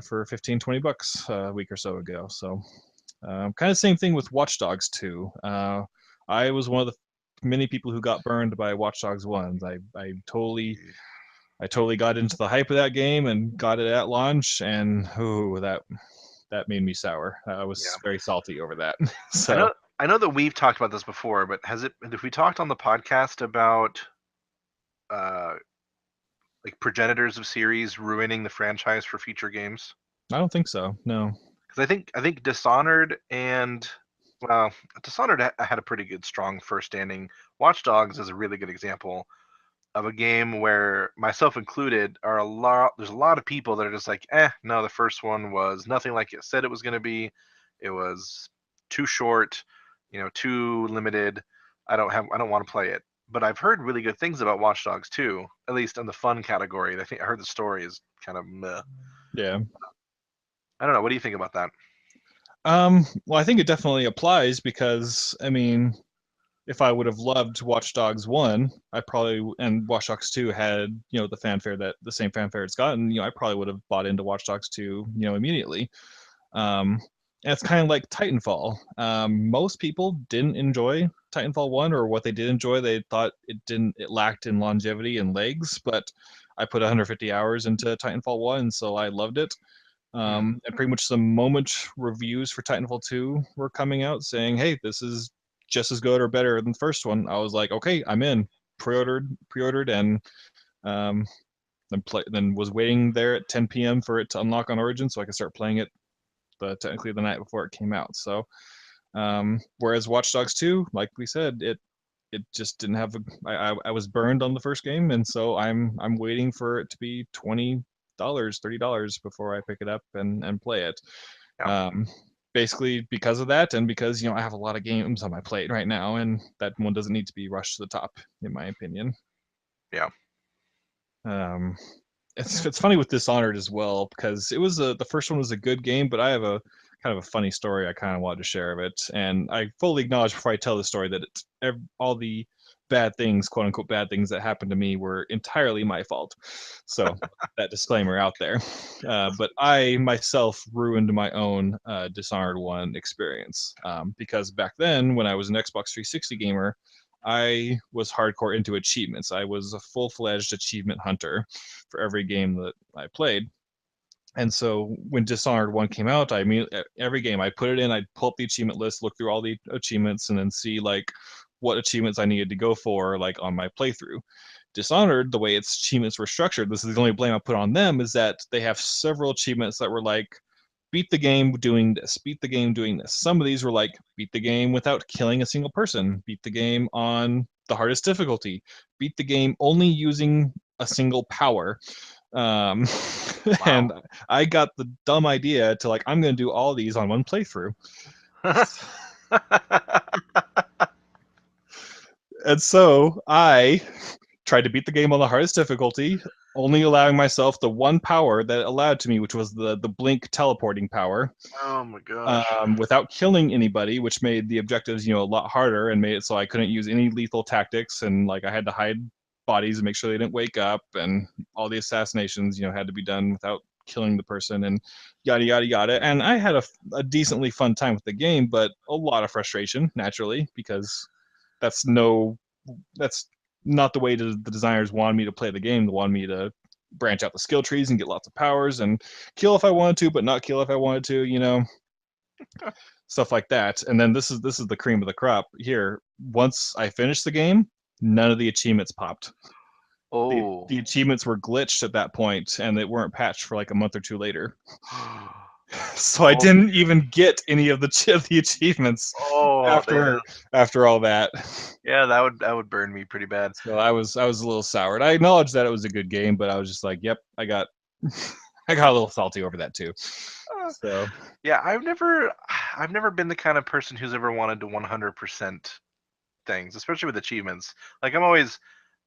S2: for 15, $20 a week or so ago. So kind of same thing with Watch Dogs 2. I was one of the many people who got burned by Watch Dogs 1. I totally got into the hype of that game and got it at launch, and that made me sour. I
S1: Yeah.
S2: was very salty over that.
S1: I
S2: So
S1: know I know that we've talked about this before, but have we talked on the podcast about uh like progenitors of series ruining the franchise for future games?
S2: I don't think so. No.
S1: Because I think Dishonored and well, Dishonored had a pretty good strong first standing. Watch Dogs is a really good example of a game where myself included are a lot there's a lot of people that are just like, no, the first one was nothing like it said it was going to be. It was too short, too limited. I don't want to play it. But I've heard really good things about Watch Dogs too, at least in the fun category. I think I heard the story is kind of meh.
S2: Yeah.
S1: I don't know. What do you think about that?
S2: Well, I think it definitely applies because I mean, if I would have loved Watch Dogs 1, I probably and Watch Dogs 2 had, the same fanfare it's gotten, I probably would have bought into Watch Dogs 2, immediately. Um, and it's kind of like Titanfall. Most people didn't enjoy Titanfall 1, or what they did enjoy, they thought it lacked in longevity and legs, but I put 150 hours into Titanfall 1, so I loved it.
S1: Hmm.
S2: And pretty much the moment reviews for Titanfall 2 were coming out saying, hey, this is just as good or better than the first one, I was like, okay, I'm in. Pre-ordered, and um, then was waiting there at 10 p.m. for it to unlock on Origin, so I could start playing it technically the night before it came out. So, whereas Watch Dogs 2, like we said, it just didn't have. I was burned on the first game, and so I'm waiting for it to be $20, $30 before I pick it up and play it.
S1: Yeah.
S2: Um, Basically because of that, and because I have a lot of games on my plate right now, and that one doesn't need to be rushed to the top, in my opinion.
S1: Yeah.
S2: Um, it's funny with Dishonored as well because the first one was a good game, but I have a kind of a funny story I kind of wanted to share of it, and I fully acknowledge before I tell the story that all the bad things, quote unquote bad things that happened to me were entirely my fault. So that disclaimer out there. But I myself ruined my own Dishonored 1 experience because back then when I was an Xbox 360 gamer, I was hardcore into achievements. I was a full-fledged achievement hunter for every game that I played. And so when Dishonored 1 came out, I mean, every game I put it in, I'd pull up the achievement list, look through all the achievements, and then see like what achievements I needed to go for like on my playthrough. Dishonored, the way its achievements were structured, this is the only blame I put on them, is that they have several achievements that were like beat the game doing this, beat the game doing this. Some of these were like, beat the game without killing a single person, beat the game on the hardest difficulty, beat the game only using a single power. Um,
S1: Wow.
S2: and I got the dumb idea to like, I'm going to do all these on one playthrough. And so I tried to beat the game on the hardest difficulty, only allowing myself the one power that it allowed to me, which was the blink teleporting power,
S1: Oh my gosh.
S2: without killing anybody, which made the objectives, a lot harder and made it so I couldn't use any lethal tactics, and like I had to hide bodies and make sure they didn't wake up, and all the assassinations, had to be done without killing the person, and yada yada yada. And I had a decently fun time with the game, but a lot of frustration naturally, because that's not the way the designers wanted me to play the game. They wanted me to branch out the skill trees and get lots of powers and kill if I wanted to, but not kill if I wanted to, stuff like that. And then this is the cream of the crop here. Once I finished the game, none of the achievements popped.
S1: Oh.
S2: The achievements were glitched at that point, and they weren't patched for like a month or two later. So I didn't even get any of the achievements after all that.
S1: Yeah, that would burn me pretty bad.
S2: So I was a little soured. I acknowledged that it was a good game, but I was just like, yep, I got a little salty over that too. So
S1: yeah, I've never been the kind of person who's ever wanted to 100% things, especially with achievements. Like, I'm always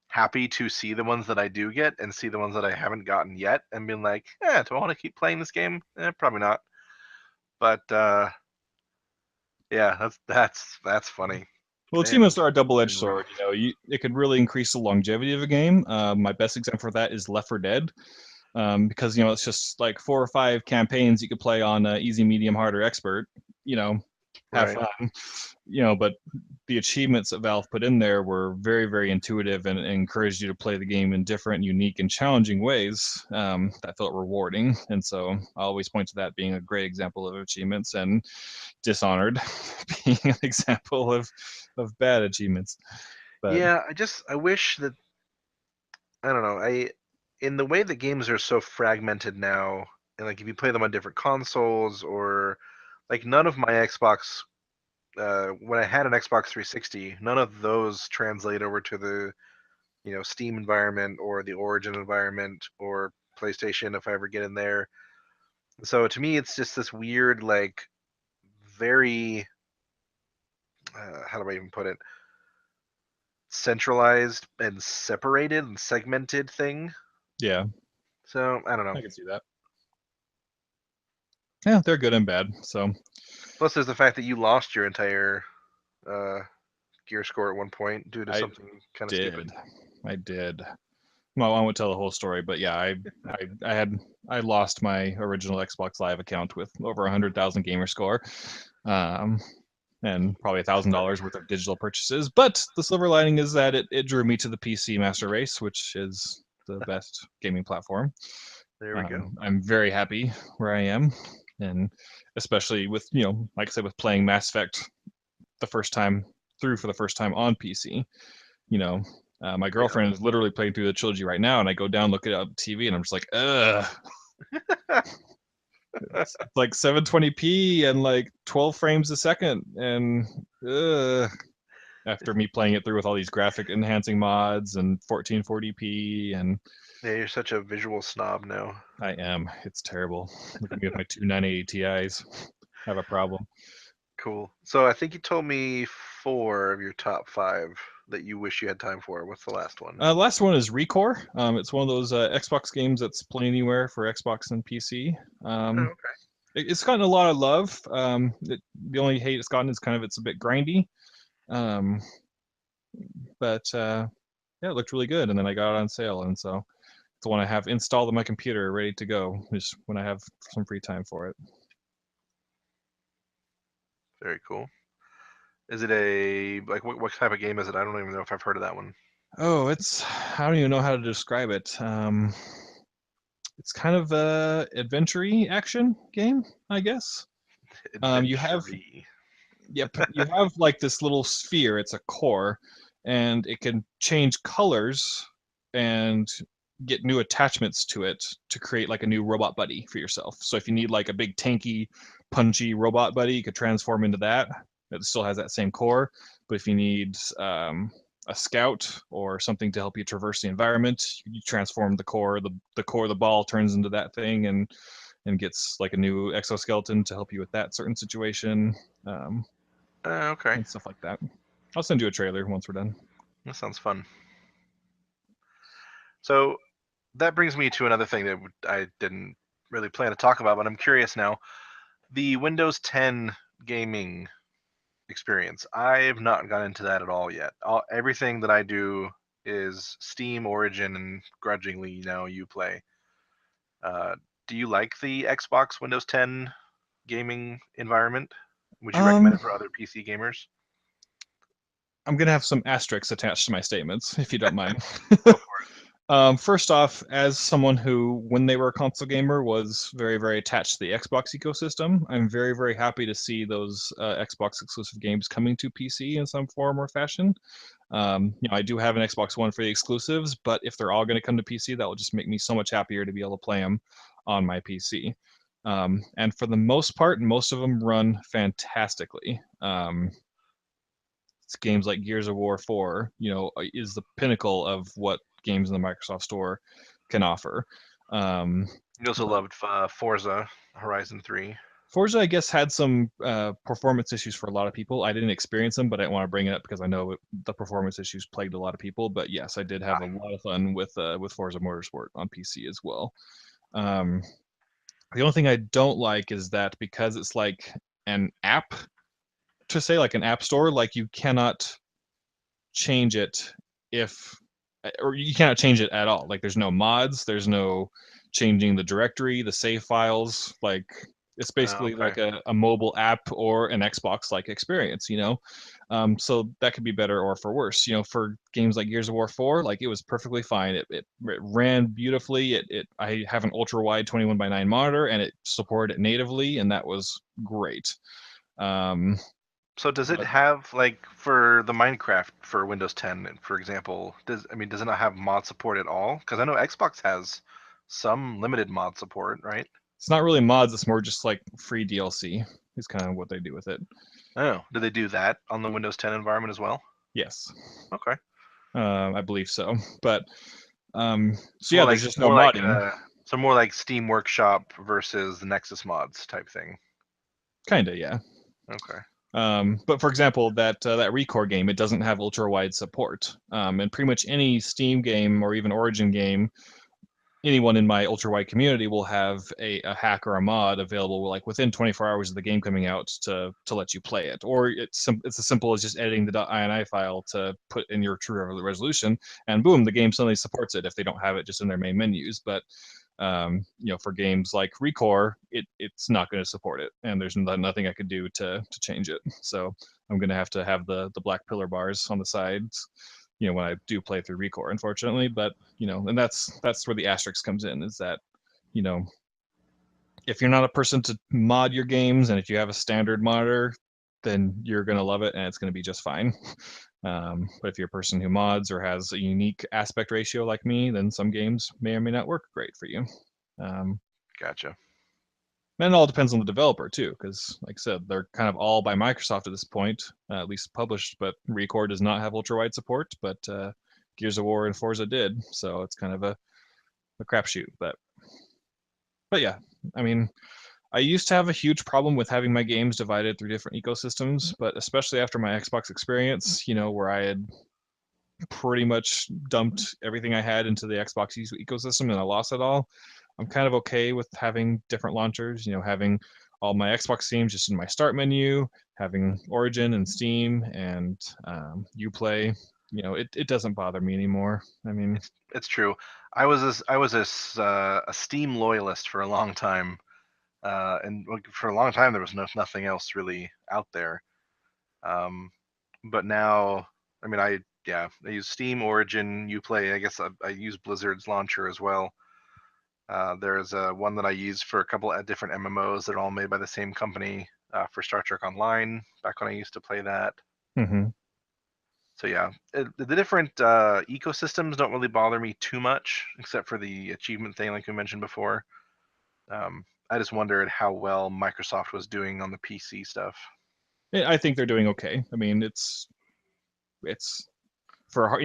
S1: happy to see the ones that I do get and see the ones that I haven't gotten yet, and being like, do I want to keep playing this game? Probably not. But yeah, that's funny.
S2: well, achievements are a double-edged sword. It could really increase the longevity of a game. My best example for that is Left 4 Dead, because it's just like 4 or 5 campaigns you could play on easy, medium, hard, or expert. Have fun. But the achievements that Valve put in there were very, very intuitive and encouraged you to play the game in different, unique, and challenging ways that felt rewarding. And so I always point to that being a great example of achievements, and Dishonored being an example of bad achievements. But
S1: yeah, I wish that, I don't know, in the way that games are so fragmented now, and like if you play them on different consoles, or like none of my Xbox, when I had an Xbox 360, none of those translate over to the Steam environment or the Origin environment or PlayStation if I ever get in there. So to me, it's just this weird, like, very how do I even put it? Centralized and separated and segmented thing.
S2: yeah,
S1: So I don't know.
S2: I can see that. Yeah, they're good and bad. So
S1: Plus, there's the fact that you lost your entire gear score at one point due to something kind of stupid.
S2: I did. Well, I won't tell the whole story, but yeah, I lost my original Xbox Live account with over 100,000 gamer score, and probably $1,000 worth of digital purchases. But the silver lining is that it drew me to the PC Master Race, which is the best gaming platform.
S1: There we go.
S2: I'm very happy where I am, and especially with like I said, with playing Mass Effect the first time through for the first time on PC. My girlfriend is literally playing through the trilogy right now, and I go down, look at TV, and I'm just like, ugh. It's like 720p and like 12 frames a second, and after me playing it through with all these graphic enhancing mods and 1440p, and
S1: yeah, you're such a visual snob now.
S2: I am. It's terrible. Look at me with my two 980 Ti's. I have a problem.
S1: Cool. So I think you told me 4 of your top 5 that you wish you had time for. What's the last one?
S2: The last one is Recore. It's one of those Xbox games that's play anywhere for Xbox and PC.
S1: Okay.
S2: It's gotten a lot of love. The only hate it's gotten is kind of it's a bit grindy. But yeah, it looked really good, and then I got it on sale, and so it's the one I have installed on my computer, ready to go, just when I have some free time for it.
S1: Very cool. Is it a like what type of game is it? I don't even know if I've heard of that one.
S2: Oh, I don't even know how to describe it. It's kind of a adventure-y action game, I guess. You have like this little sphere. It's a core, and it can change colors, and get new attachments to it to create like a new robot buddy for yourself. So if you need like a big tanky, punchy robot buddy, you could transform into that. It still has that same core, but if you need a scout or something to help you traverse the environment, you transform the core. The ball turns into that thing and gets like a new exoskeleton to help you with that certain situation,
S1: Okay,
S2: and stuff like that. I'll send you a trailer once we're done.
S1: that sounds fun. So that brings me to another thing that I didn't really plan to talk about, but I'm curious now. The Windows 10 gaming experience. I've not gotten into that at all yet. Everything that I do is Steam, Origin, and grudgingly now Uplay. Uh, do you like the Xbox Windows 10 gaming environment? Would you recommend
S2: Um,
S1: it for other PC gamers?
S2: I'm gonna have some asterisks attached to my statements, if you don't mind.
S1: Go for
S2: First off, as someone who, when they were a console gamer, was very, very attached to the Xbox ecosystem, I'm very, very happy to see those Xbox exclusive games coming to PC in some form or fashion. I do have an Xbox One for the exclusives, but if they're all going to come to PC, that will just make me so much happier to be able to play them on my PC. And for the most part, most of them run fantastically. Games like Gears of War 4, is the pinnacle of what games in the Microsoft Store can offer.
S1: You also loved Forza Horizon 3.
S2: Forza, I guess, had some performance issues for a lot of people. I didn't experience them, but I didn't want to bring it up because I know the performance issues plagued a lot of people. But yes, I did have a lot of fun with Forza Motorsport on PC as well. Um, the only thing I don't like is that because it's like an app, to say like an app store, like you cannot change it if or you cannot change it at all. Like there's no mods, there's no changing the directory, the save files. Like it's basically
S1: Okay.
S2: like a mobile app or an Xbox like experience, so that could be better or for worse. For games like Gears of War 4, like it was perfectly fine. It ran beautifully. I have an ultra wide 21:9 monitor and it supported it natively, and that was great. Um,
S1: So does it
S2: but
S1: have like for the Minecraft for Windows 10, for example? Does it not have mod support at all? Because I know Xbox has some limited mod support, right?
S2: it's not really mods, it's more just like free DLC is kind of what they do with it.
S1: Oh, do they do that on the Windows 10 environment as well?
S2: Yes,
S1: Okay.
S2: I believe so. But so
S1: It's
S2: yeah, there's just no modding.
S1: more like Steam Workshop versus the Nexus mods type thing.
S2: Kind of, yeah.
S1: Okay.
S2: But for example, that Recore game, it doesn't have ultra wide support. And pretty much any Steam game or even Origin game, anyone in my ultra wide community will have a hack or a mod available like within 24 hours of the game coming out to let you play it. Or it's as simple as just editing the .ini file to put in your true resolution, and boom, the game suddenly supports it if they don't have it just in their main menus. But for games like Recore, it's not going to support it, and there's nothing I could do to change it. So I'm going to have the black pillar bars on the sides, when I do play through Recore, unfortunately. But and that's where the asterisk comes in, is that you know if you're not a person to mod your games, and if you have a standard monitor, then you're going to love it and it's going to be just fine. But if you're a person who mods or has a unique aspect ratio like me, then some games may or may not work great for you. Um,
S1: Gotcha.
S2: and it all depends on the developer too, because like I said, they're kind of all by Microsoft at this point, at least published. But Recore does not have ultra wide support, but Gears of War and Forza did, so it's kind of a crapshoot. But yeah, I mean, I used to have a huge problem with having my games divided through different ecosystems, but especially after my Xbox experience, where I had pretty much dumped everything I had into the Xbox ecosystem and I lost it all. I'm kind of okay with having different launchers, having all my Xbox games just in my start menu, having Origin and Steam and Uplay. It doesn't bother me anymore. I mean,
S1: It's true. I was a Steam loyalist for a long time, and for a long time there was nothing else really out there. Um, but now, I mean, I use Steam, Origin, Uplay. I guess I use Blizzard's launcher as well. There's one that I use for a couple of different MMOs that are all made by the same company for Star Trek Online. Back when I used to play that.
S2: mhm.
S1: So yeah, the different ecosystems don't really bother me too much, except for the achievement thing, like we mentioned before. I just wondered how well Microsoft was doing on the PC stuff.
S2: I think they're doing okay. I mean, it's for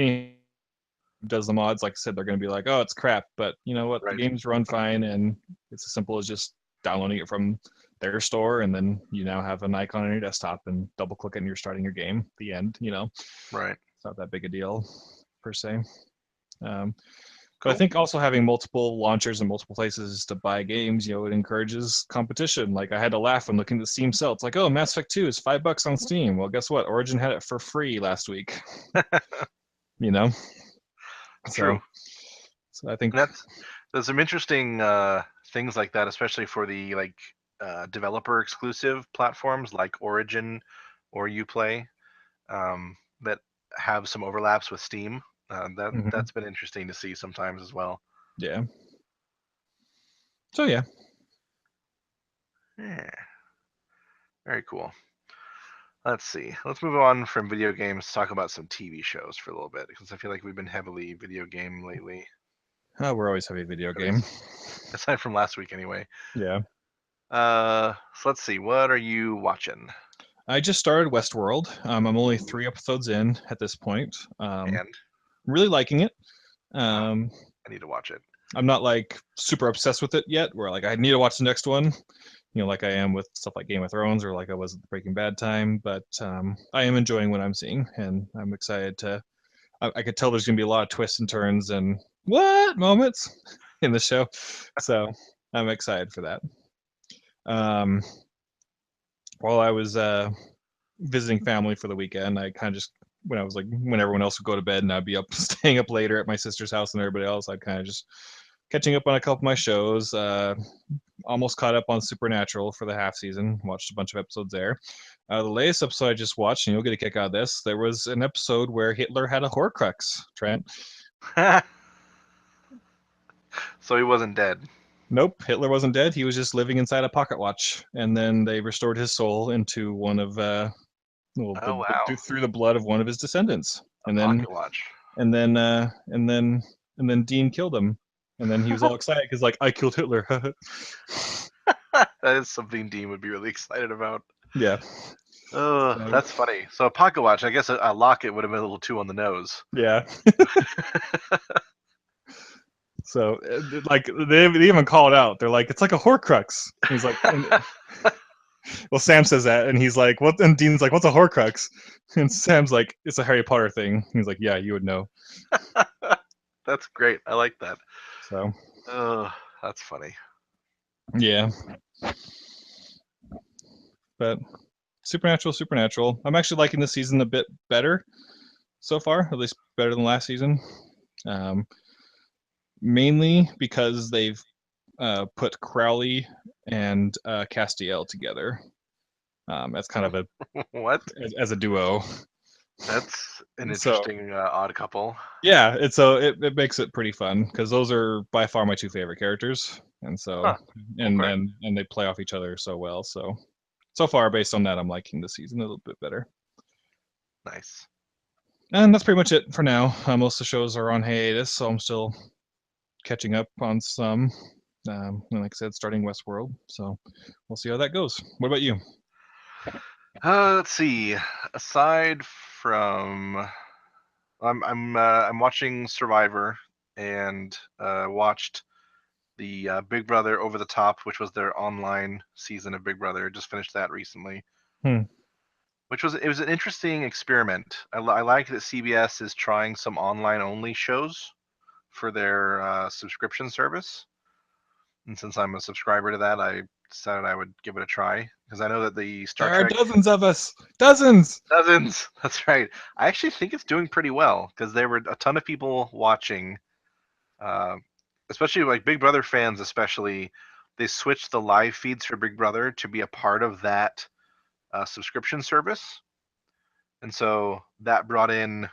S2: does the mods, like I said, they're going to be like, oh, it's crap, but you know what? The
S1: Right.
S2: games run fine, and it's as simple as just downloading it from their store, and then you now have an icon on your desktop, and double click it, and you're starting your game. The end.
S1: Right.
S2: It's not that big a deal per se. Um, but I
S1: Cool.
S2: think also having multiple launchers and multiple places to buy games, it encourages competition. Like I had to laugh when looking at the Steam sale. It's like, oh, Mass Effect 2 is $5 on Steam. Well, guess what? Origin had it for free last week. you know,
S1: True.
S2: so I think,
S1: And there's some interesting things like that, especially for the developer exclusive platforms like Origin or Uplay, that have some overlaps with Steam.
S2: mhm,
S1: That's been interesting to see sometimes as well.
S2: yeah. So yeah,
S1: Yeah, very cool. Let's see. Let's move on from video games to talk about some TV shows for a little bit, because I feel like we've been heavily video game lately,
S2: we're always having a video
S1: at
S2: game.
S1: least aside from last week anyway.
S2: Yeah,
S1: So let's see. What are you watching?
S2: I just started Westworld. I'm only 3 episodes in at this point.
S1: And
S2: Really liking it.
S1: uh,
S2: Um,
S1: I need to watch it.
S2: I'm not like super obsessed with it yet. Where like I need to watch the next one. Like I am with stuff like Game of Thrones or like I was at the Breaking Bad time. But I am enjoying what I'm seeing, and I'm excited to. I could tell there's going to be a lot of twists and turns and what moments in the show, so I'm excited for that. Um, while I was visiting family for the weekend, I kind of just when I was like when everyone else would go to bed and I'd be up staying up later at my sister's house and everybody else, I'd kind of just catching up on a couple of my shows. Almost caught up on Supernatural for the half season. Watched a bunch of episodes there. The latest episode I just watched, and you'll get a kick out of this. There was an episode where Hitler had a Horcrux. Trent.
S1: So he wasn't dead.
S2: Nope, Hitler wasn't dead. He was just living inside a pocket watch, and then they restored his soul into one of
S1: Oh wow,
S2: through the blood of one of his descendants,
S1: a
S2: and then
S1: pocket watch.
S2: and then uh, and then and then Dean killed him, and then he was all excited because like I killed Hitler.
S1: That is something Dean would be really excited about.
S2: yeah.
S1: Oh,
S2: So,
S1: that's funny. So a pocket watch. I guess a locket would have been a little too on the nose.
S2: yeah. So like they even call it out. They're like, it's like a Horcrux. He's like, well, Sam says that, and he's like, what? And Dean's like, what's a Horcrux? And Sam's like, it's a Harry Potter thing. He's like, yeah, you would know.
S1: That's great. I like that.
S2: So
S1: Oh, that's funny.
S2: yeah, but Supernatural. I'm actually liking this season a bit better so far, at least better than last season. Um, Mainly because they've put Crowley and Castiel together. As kind of
S1: What?
S2: as a duo.
S1: That's an
S2: So
S1: interesting odd couple.
S2: yeah, it makes it pretty fun because those are by far my two favorite characters, and so
S1: Huh. Okay.
S2: and they play off each other so well. So far, based on that, I'm liking the season a little bit better.
S1: Nice.
S2: And that's pretty much it for now. Most of the shows are on hiatus, so I'm still catching up on some. And like I said, starting Westworld, so we'll see how that goes. What about you?
S1: Let's see. Aside from, I'm watching Survivor and watched the Big Brother Over the Top, which was their online season of Big Brother. Just finished that recently,
S2: Hmm.
S1: which was it was an interesting experiment. I like that CBS is trying some online only shows for their subscription service, and since I'm a subscriber to that, I decided I would give it a try because I know that the Star
S2: There are
S1: Trek
S2: dozens of us, dozens.
S1: dozens. That's right. I actually think it's doing pretty well because there were a ton of people watching, uh, especially like Big Brother fans, especially. They switched the live feeds for Big Brother to be a part of that subscription service, and so that brought in.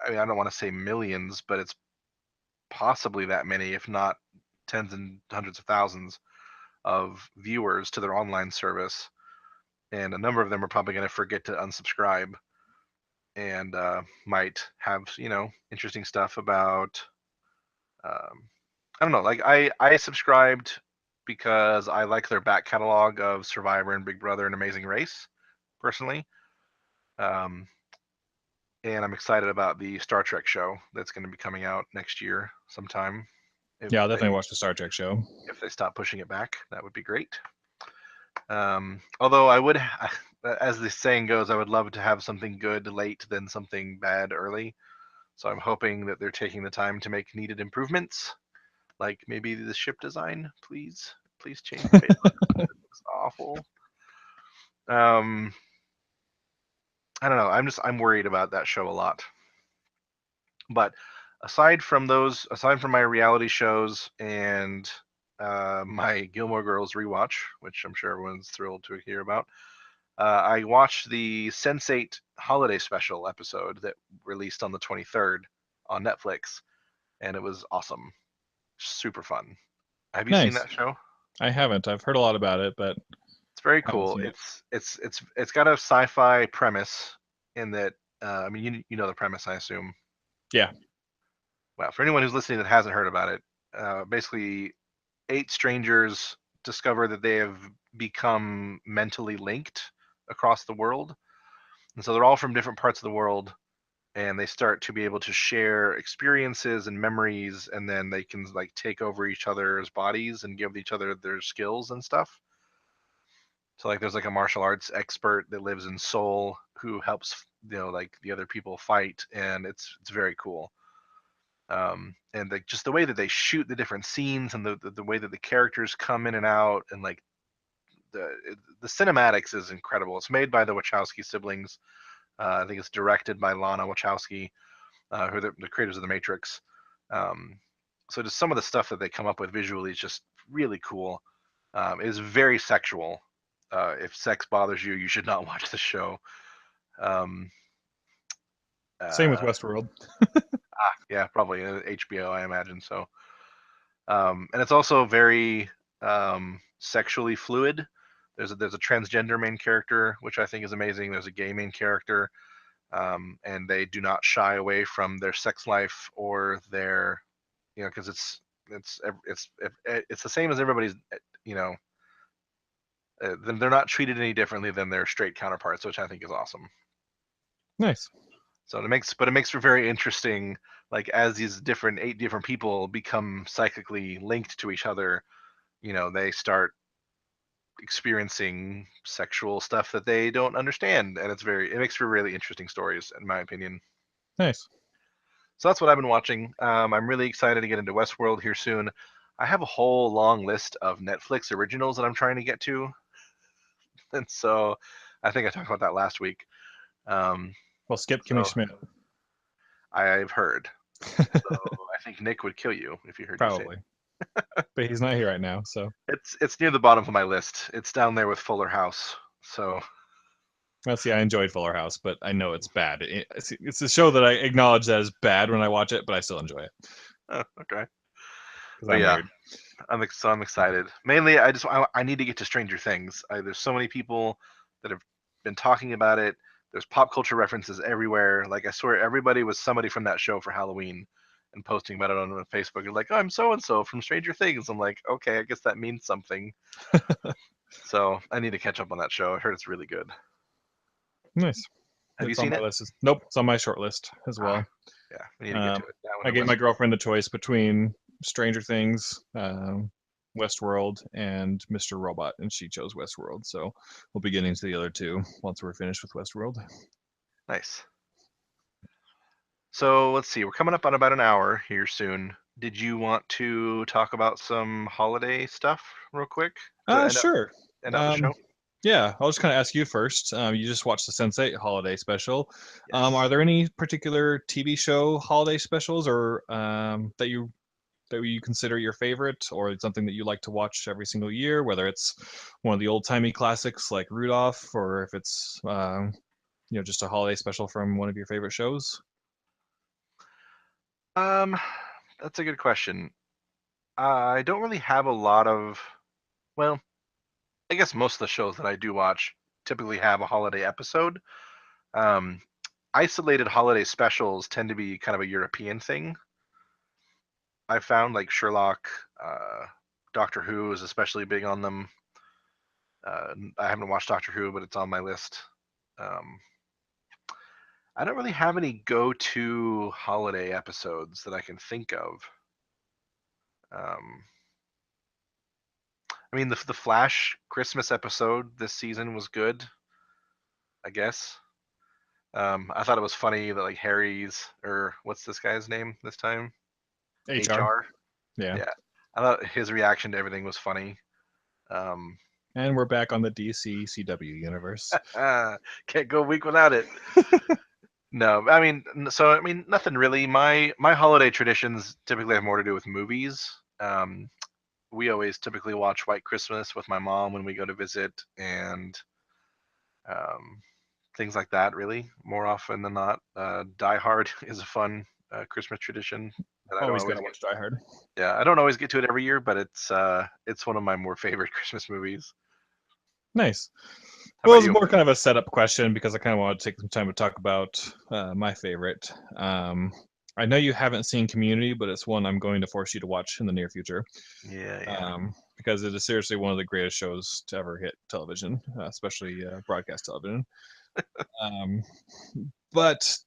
S1: I mean, I don't want to say millions, but it's possibly that many, if not tens and hundreds of thousands of viewers to their online service, and a number of them are probably going to forget to unsubscribe. and might have interesting stuff about. I don't know. Like I subscribed because I like their back catalog of Survivor and Big Brother and Amazing Race, personally. Um, and I'm excited about the Star Trek show that's going to be coming out next year sometime. If
S2: Yeah, I'll
S1: they
S2: definitely watch the Star Trek show.
S1: if they stop pushing it back, that would be great. Although I would, as the saying goes, I would love to have something good late than something bad early. So I'm hoping that they're taking the time to make needed improvements, like maybe the ship design. Please change the face. It looks awful. Um, I don't know. I'm worried about that show a lot. But aside from my reality shows and my Gilmore Girls rewatch, which I'm sure everyone's thrilled to hear about, I watched the Sense8 holiday special episode that released on the 23rd on Netflix, and it was awesome, super fun. Have you seen
S2: Nice.
S1: that show?
S2: I haven't. I've heard a lot about it, but
S1: It's very
S2: I haven't
S1: cool.
S2: seen it.
S1: It's got a sci-fi premise in that. I mean, you know the premise, I assume.
S2: Yeah.
S1: Well, for anyone who's listening that hasn't heard about it, basically, 8 strangers discover that they have become mentally linked across the world, and so they're all from different parts of the world, and they start to be able to share experiences and memories, and then they can like take over each other's bodies and give each other their skills and stuff. So like there's like a martial arts expert that lives in Seoul who helps like the other people fight, and it's very cool. And just the way that they shoot the different scenes and the way that the characters come in and out, and like the the cinematics is incredible. It's made by the Wachowski siblings. I think it's directed by Lana Wachowski, who are the creators of The Matrix. Um, so just some of the stuff that they come up with visually is just really cool. It is very sexual. If sex bothers you, you should not watch the show. Um,
S2: Same with
S1: uh,
S2: Westworld.
S1: yeah, probably HBO, I imagine. So, and it's also very sexually fluid. There's a transgender main character, which I think is amazing. There's a gay main character, and they do not shy away from their sex life or their, because it's the same as everybody's, you know, they're not treated any differently than their straight counterparts, which I think is awesome.
S2: Nice.
S1: So it makes for very interesting, like as these 8 different people become psychically linked to each other, they start experiencing sexual stuff that they don't understand, and it makes for really interesting stories, in my opinion.
S2: Nice.
S1: So that's what I've been watching. I'm really excited to get into Westworld here soon. I have a whole long list of Netflix originals that I'm trying to get to, and so I think I talked about that last week. Um,
S2: Well, skip Kimmy
S1: so
S2: Schmidt.
S1: I've heard. So I think Nick would kill you if you heard you say it.
S2: Probably. But he's not here right now, so
S1: It's near the bottom of my list. It's down there with Fuller House. So
S2: well, see, I enjoyed Fuller House, but I know it's bad. It's a show that I acknowledge that is bad when I watch it, but I still enjoy it
S1: okay.
S2: because
S1: But
S2: I'm
S1: yeah,
S2: weird.
S1: I'm excited. Mainly, I need to get to Stranger Things. There's so many people that have been talking about it. There's pop culture references everywhere. Like I swear, everybody was somebody from that show for Halloween and posting about it on Facebook. You're like, oh, I'm so and so from Stranger Things. I'm like, okay, I guess that means something. So I need to catch up on that show. I heard it's really good.
S2: Nice.
S1: Have you
S2: It's on
S1: seen
S2: my
S1: it?
S2: list. Nope, it's on my short list as
S1: Ah,
S2: well.
S1: yeah, we need to get to it. That one
S2: I
S1: in
S2: gave my
S1: West.
S2: girlfriend the choice between Stranger Things, Westworld, and Mr. Robot, and she chose Westworld. So we'll be getting to the other two once we're finished with Westworld.
S1: Nice. So let's see. We're coming up on about an hour here soon. Did you want to talk about some holiday stuff real quick to
S2: Sure.
S1: end out the
S2: Um,
S1: show?
S2: yeah, I'll just kind of ask you first. You just watched the Sense8 holiday special. Are
S1: Yes.
S2: there any particular TV show holiday specials or that you consider your favorite, or something that you like to watch every single year, whether it's one of the old timey classics like Rudolph, or if it's just a holiday special from one of your favorite shows?
S1: Um, that's a good question. I don't really have a lot of. Well, I guess most of the shows that I do watch typically have a holiday episode. Um, isolated holiday specials tend to be kind of a European thing. I found like Sherlock, Doctor Who is especially big on them. I haven't watched Doctor Who, but it's on my list. Um, I don't really have any go-to holiday episodes that I can think of. Um, I mean, the Flash Christmas episode this season was good, I guess. I thought it was funny that like Harry's, or what's this guy's name this time? HR.
S2: Yeah.
S1: Yeah, I thought his reaction to everything was funny. Um,
S2: And we're back on the DC CW universe.
S1: can't go a week without it. No, I mean, nothing really. My holiday traditions typically have more to do with movies. We always typically watch White Christmas with my mom when we go to visit, and um, things like that. Really, more often than not. Die Hard is a fun Christmas tradition that I don't
S2: Always
S1: always
S2: gotta
S1: get.
S2: watch Die Hard.
S1: Yeah, I don't always get to it every year, but it's one of my more favorite Christmas movies.
S2: Nice.
S1: How
S2: Well,
S1: about
S2: it's
S1: you?
S2: more kind of a setup question because I kind of want to take some time to talk about my favorite. I know you haven't seen Community, but it's one I'm going to force you to watch in the near future.
S1: Yeah.
S2: Because it is seriously one of the greatest shows to ever hit television, especially broadcast television. But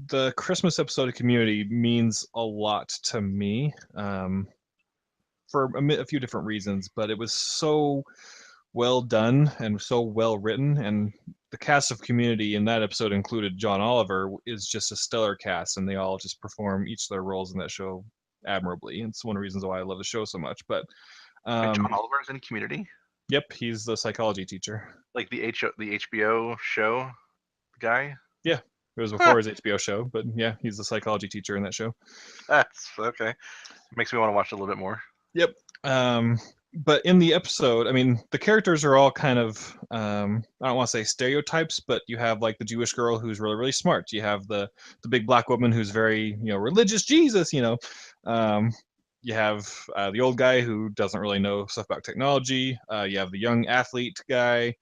S2: the Christmas episode of Community means a lot to me for a few different reasons, but it was so well done and so well written, and the cast of Community in that episode included John Oliver is just a stellar cast, and they all just perform each of their roles in that show admirably. It's one of the reasons why I love the show so much. But
S1: Wait, John Oliver's in Community?
S2: Yep, he's the psychology teacher.
S1: Like the HBO show guy?
S2: Yeah, it was before his HBO show, but yeah, he's the psychology teacher in that show.
S1: That's okay. Makes me want to watch it a little bit more.
S2: Yep. But in the episode, I mean, the characters are all kind of I don't want to say stereotypes, but you have like the Jewish girl who's really really smart. You have the big black woman who's very religious Jesus. You have the old guy who doesn't really know stuff about technology. You have the young athlete guy.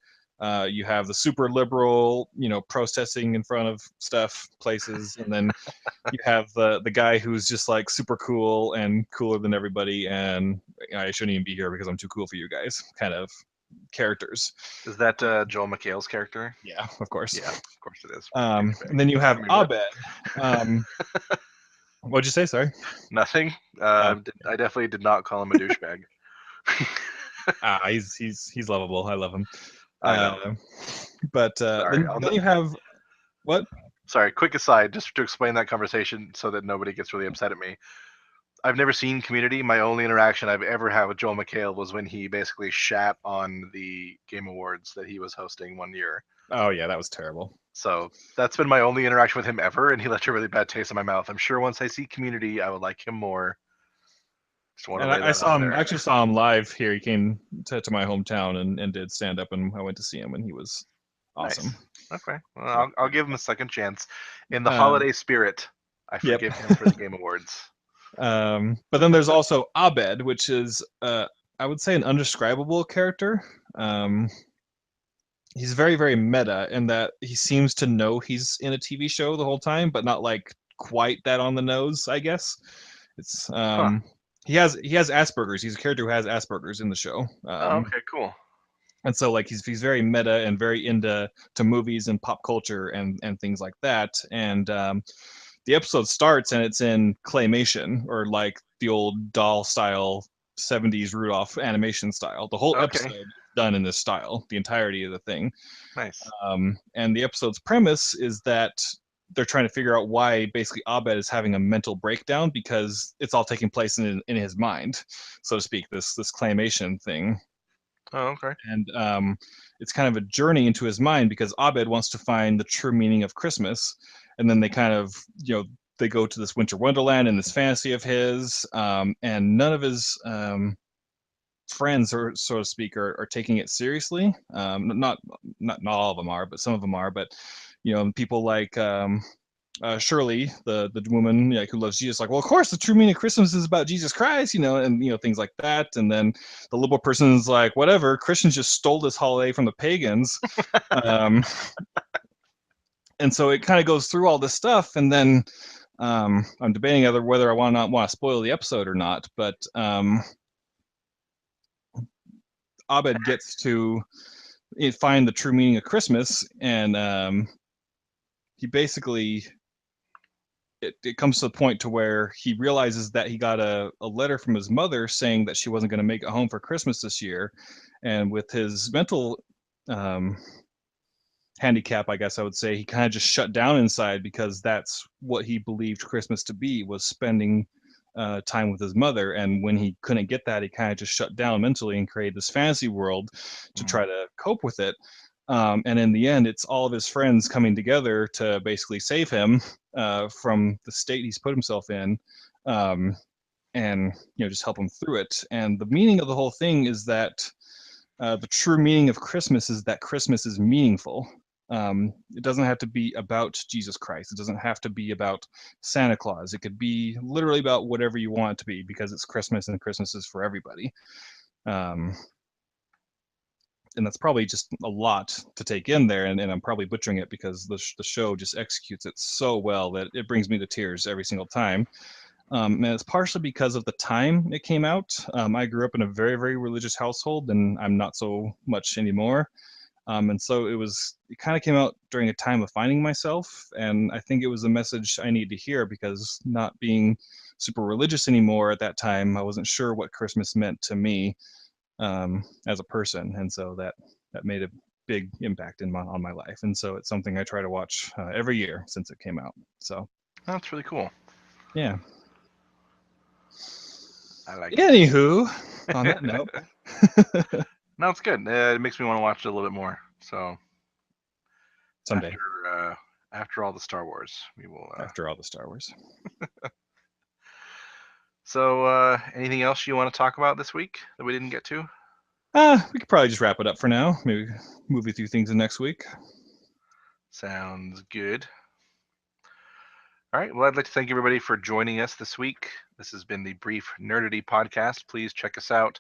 S2: You have the super liberal, protesting in front of places, and then you have the guy who's just like super cool and cooler than everybody, and I shouldn't even be here because I'm too cool for you guys, kind of characters.
S1: Is that Joel McHale's character?
S2: Yeah, of course.
S1: Yeah, of course it is.
S2: And then you have Abed. What'd you say? Sorry.
S1: Nothing. I definitely did not call him a douchebag.
S2: He's lovable. I love him.
S1: I know.
S2: But then you have what?
S1: Sorry, quick aside, just to explain that conversation so that nobody gets really upset at me. I've never seen Community. My only interaction I've ever had with Joel McHale was when he basically shat on the Game Awards that he was hosting one year.
S2: Oh yeah, that was terrible.
S1: So that's been my only interaction with him ever, and he left a really bad taste in my mouth. I'm sure once I see Community, I would like him more.
S2: And I actually saw him live here. He came to my hometown and did stand up, and I went to see him, and he was awesome.
S1: Nice. Okay, well, I'll give him a second chance. In the holiday spirit, I forgive him for the Game Awards.
S2: But then there's also Abed, which is I would say an undescribable character. He's very very meta in that he seems to know he's in a TV show the whole time, but not like quite that on the nose, I guess. It's he has Asperger's. He's a character who has Asperger's in the show.
S1: Okay, cool.
S2: And so like he's very meta and very into movies and pop culture and things like that. And the episode starts and it's in claymation, or like the old doll style 70s Rudolph animation style. The whole episode is done in this style, the entirety of the thing.
S1: Nice.
S2: And the episode's premise is that they're trying to figure out why basically Abed is having a mental breakdown, because it's all taking place in his mind, so to speak, this claymation thing.
S1: Oh, okay.
S2: And it's kind of a journey into his mind, because Abed wants to find the true meaning of Christmas. And then they kind of, they go to this winter wonderland in this fantasy of his, and none of his friends, or so to speak, are taking it seriously. Not all of them are, but some of them are. But people like Shirley, the woman who loves Jesus, like, well, of course, the true meaning of Christmas is about Jesus Christ, and things like that. And then the liberal person's like, whatever, Christians just stole this holiday from the pagans. And so it kind of goes through all this stuff, and then I'm debating whether I want to spoil the episode or not. But Abed gets to find the true meaning of Christmas, and he basically it comes to the point to where he realizes that he got a letter from his mother saying that she wasn't going to make it home for Christmas this year, and with his mental handicap, I guess I would say, he kind of just shut down inside, because that's what he believed Christmas to be, was spending time with his mother. And when he couldn't get that, he kind of just shut down mentally and created this fantasy world to try to cope with it. And in the end, it's all of his friends coming together to basically save him from the state he's put himself in, and just help him through it. And the meaning of the whole thing is that the true meaning of Christmas is that Christmas is meaningful. It doesn't have to be about Jesus Christ. It doesn't have to be about Santa Claus. It could be literally about whatever you want it to be, because it's Christmas, and Christmas is for everybody. And that's probably just a lot to take in there, and I'm probably butchering it, because the show just executes it so well that it brings me to tears every single time. And it's partially because of the time it came out. I grew up in a very, very religious household, and I'm not so much anymore. And so it kind of came out during a time of finding myself, and I think it was a message I needed to hear, because not being super religious anymore at that time, I wasn't sure what Christmas meant to me as a person, and so that made a big impact on my life. And so it's something I try to watch every year since it came out. So
S1: That's really cool.
S2: yeah.
S1: I like
S2: Anywho, on that note.
S1: No, it's good. It makes me want to watch it a little bit more. So
S2: someday,
S1: after all the Star Wars, we will.
S2: After all the Star Wars.
S1: So, anything else you want to talk about this week that we didn't get to?
S2: We could probably just wrap it up for now. Maybe move through things in next week.
S1: Sounds good. All right. Well, I'd like to thank everybody for joining us this week. This has been the Brief Nerdity podcast. Please check us out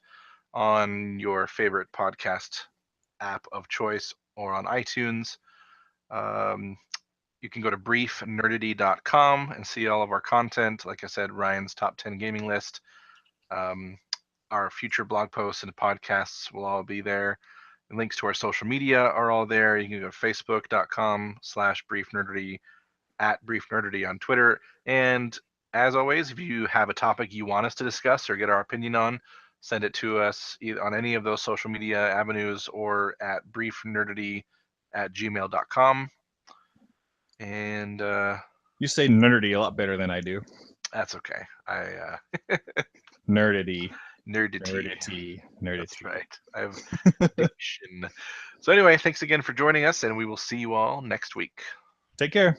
S1: on your favorite podcast app of choice or on iTunes. You can go to briefnerdity.com and see all of our content. Like I said, Ryan's top 10 gaming list. Our future blog posts and podcasts will all be there. And links to our social media are all there. You can go to facebook.com/briefnerdity, @briefnerdity on Twitter. And as always, if you have a topic you want us to discuss or get our opinion on, send it to us either on any of those social media avenues or at briefnerdity@gmail.com. And
S2: you say nerdy a lot better than I do.
S1: That's okay.
S2: Nerdity.
S1: Nerdity.
S2: That's
S1: right. I have diction. So anyway, thanks again for joining us, and we will see you all next week.
S2: Take care.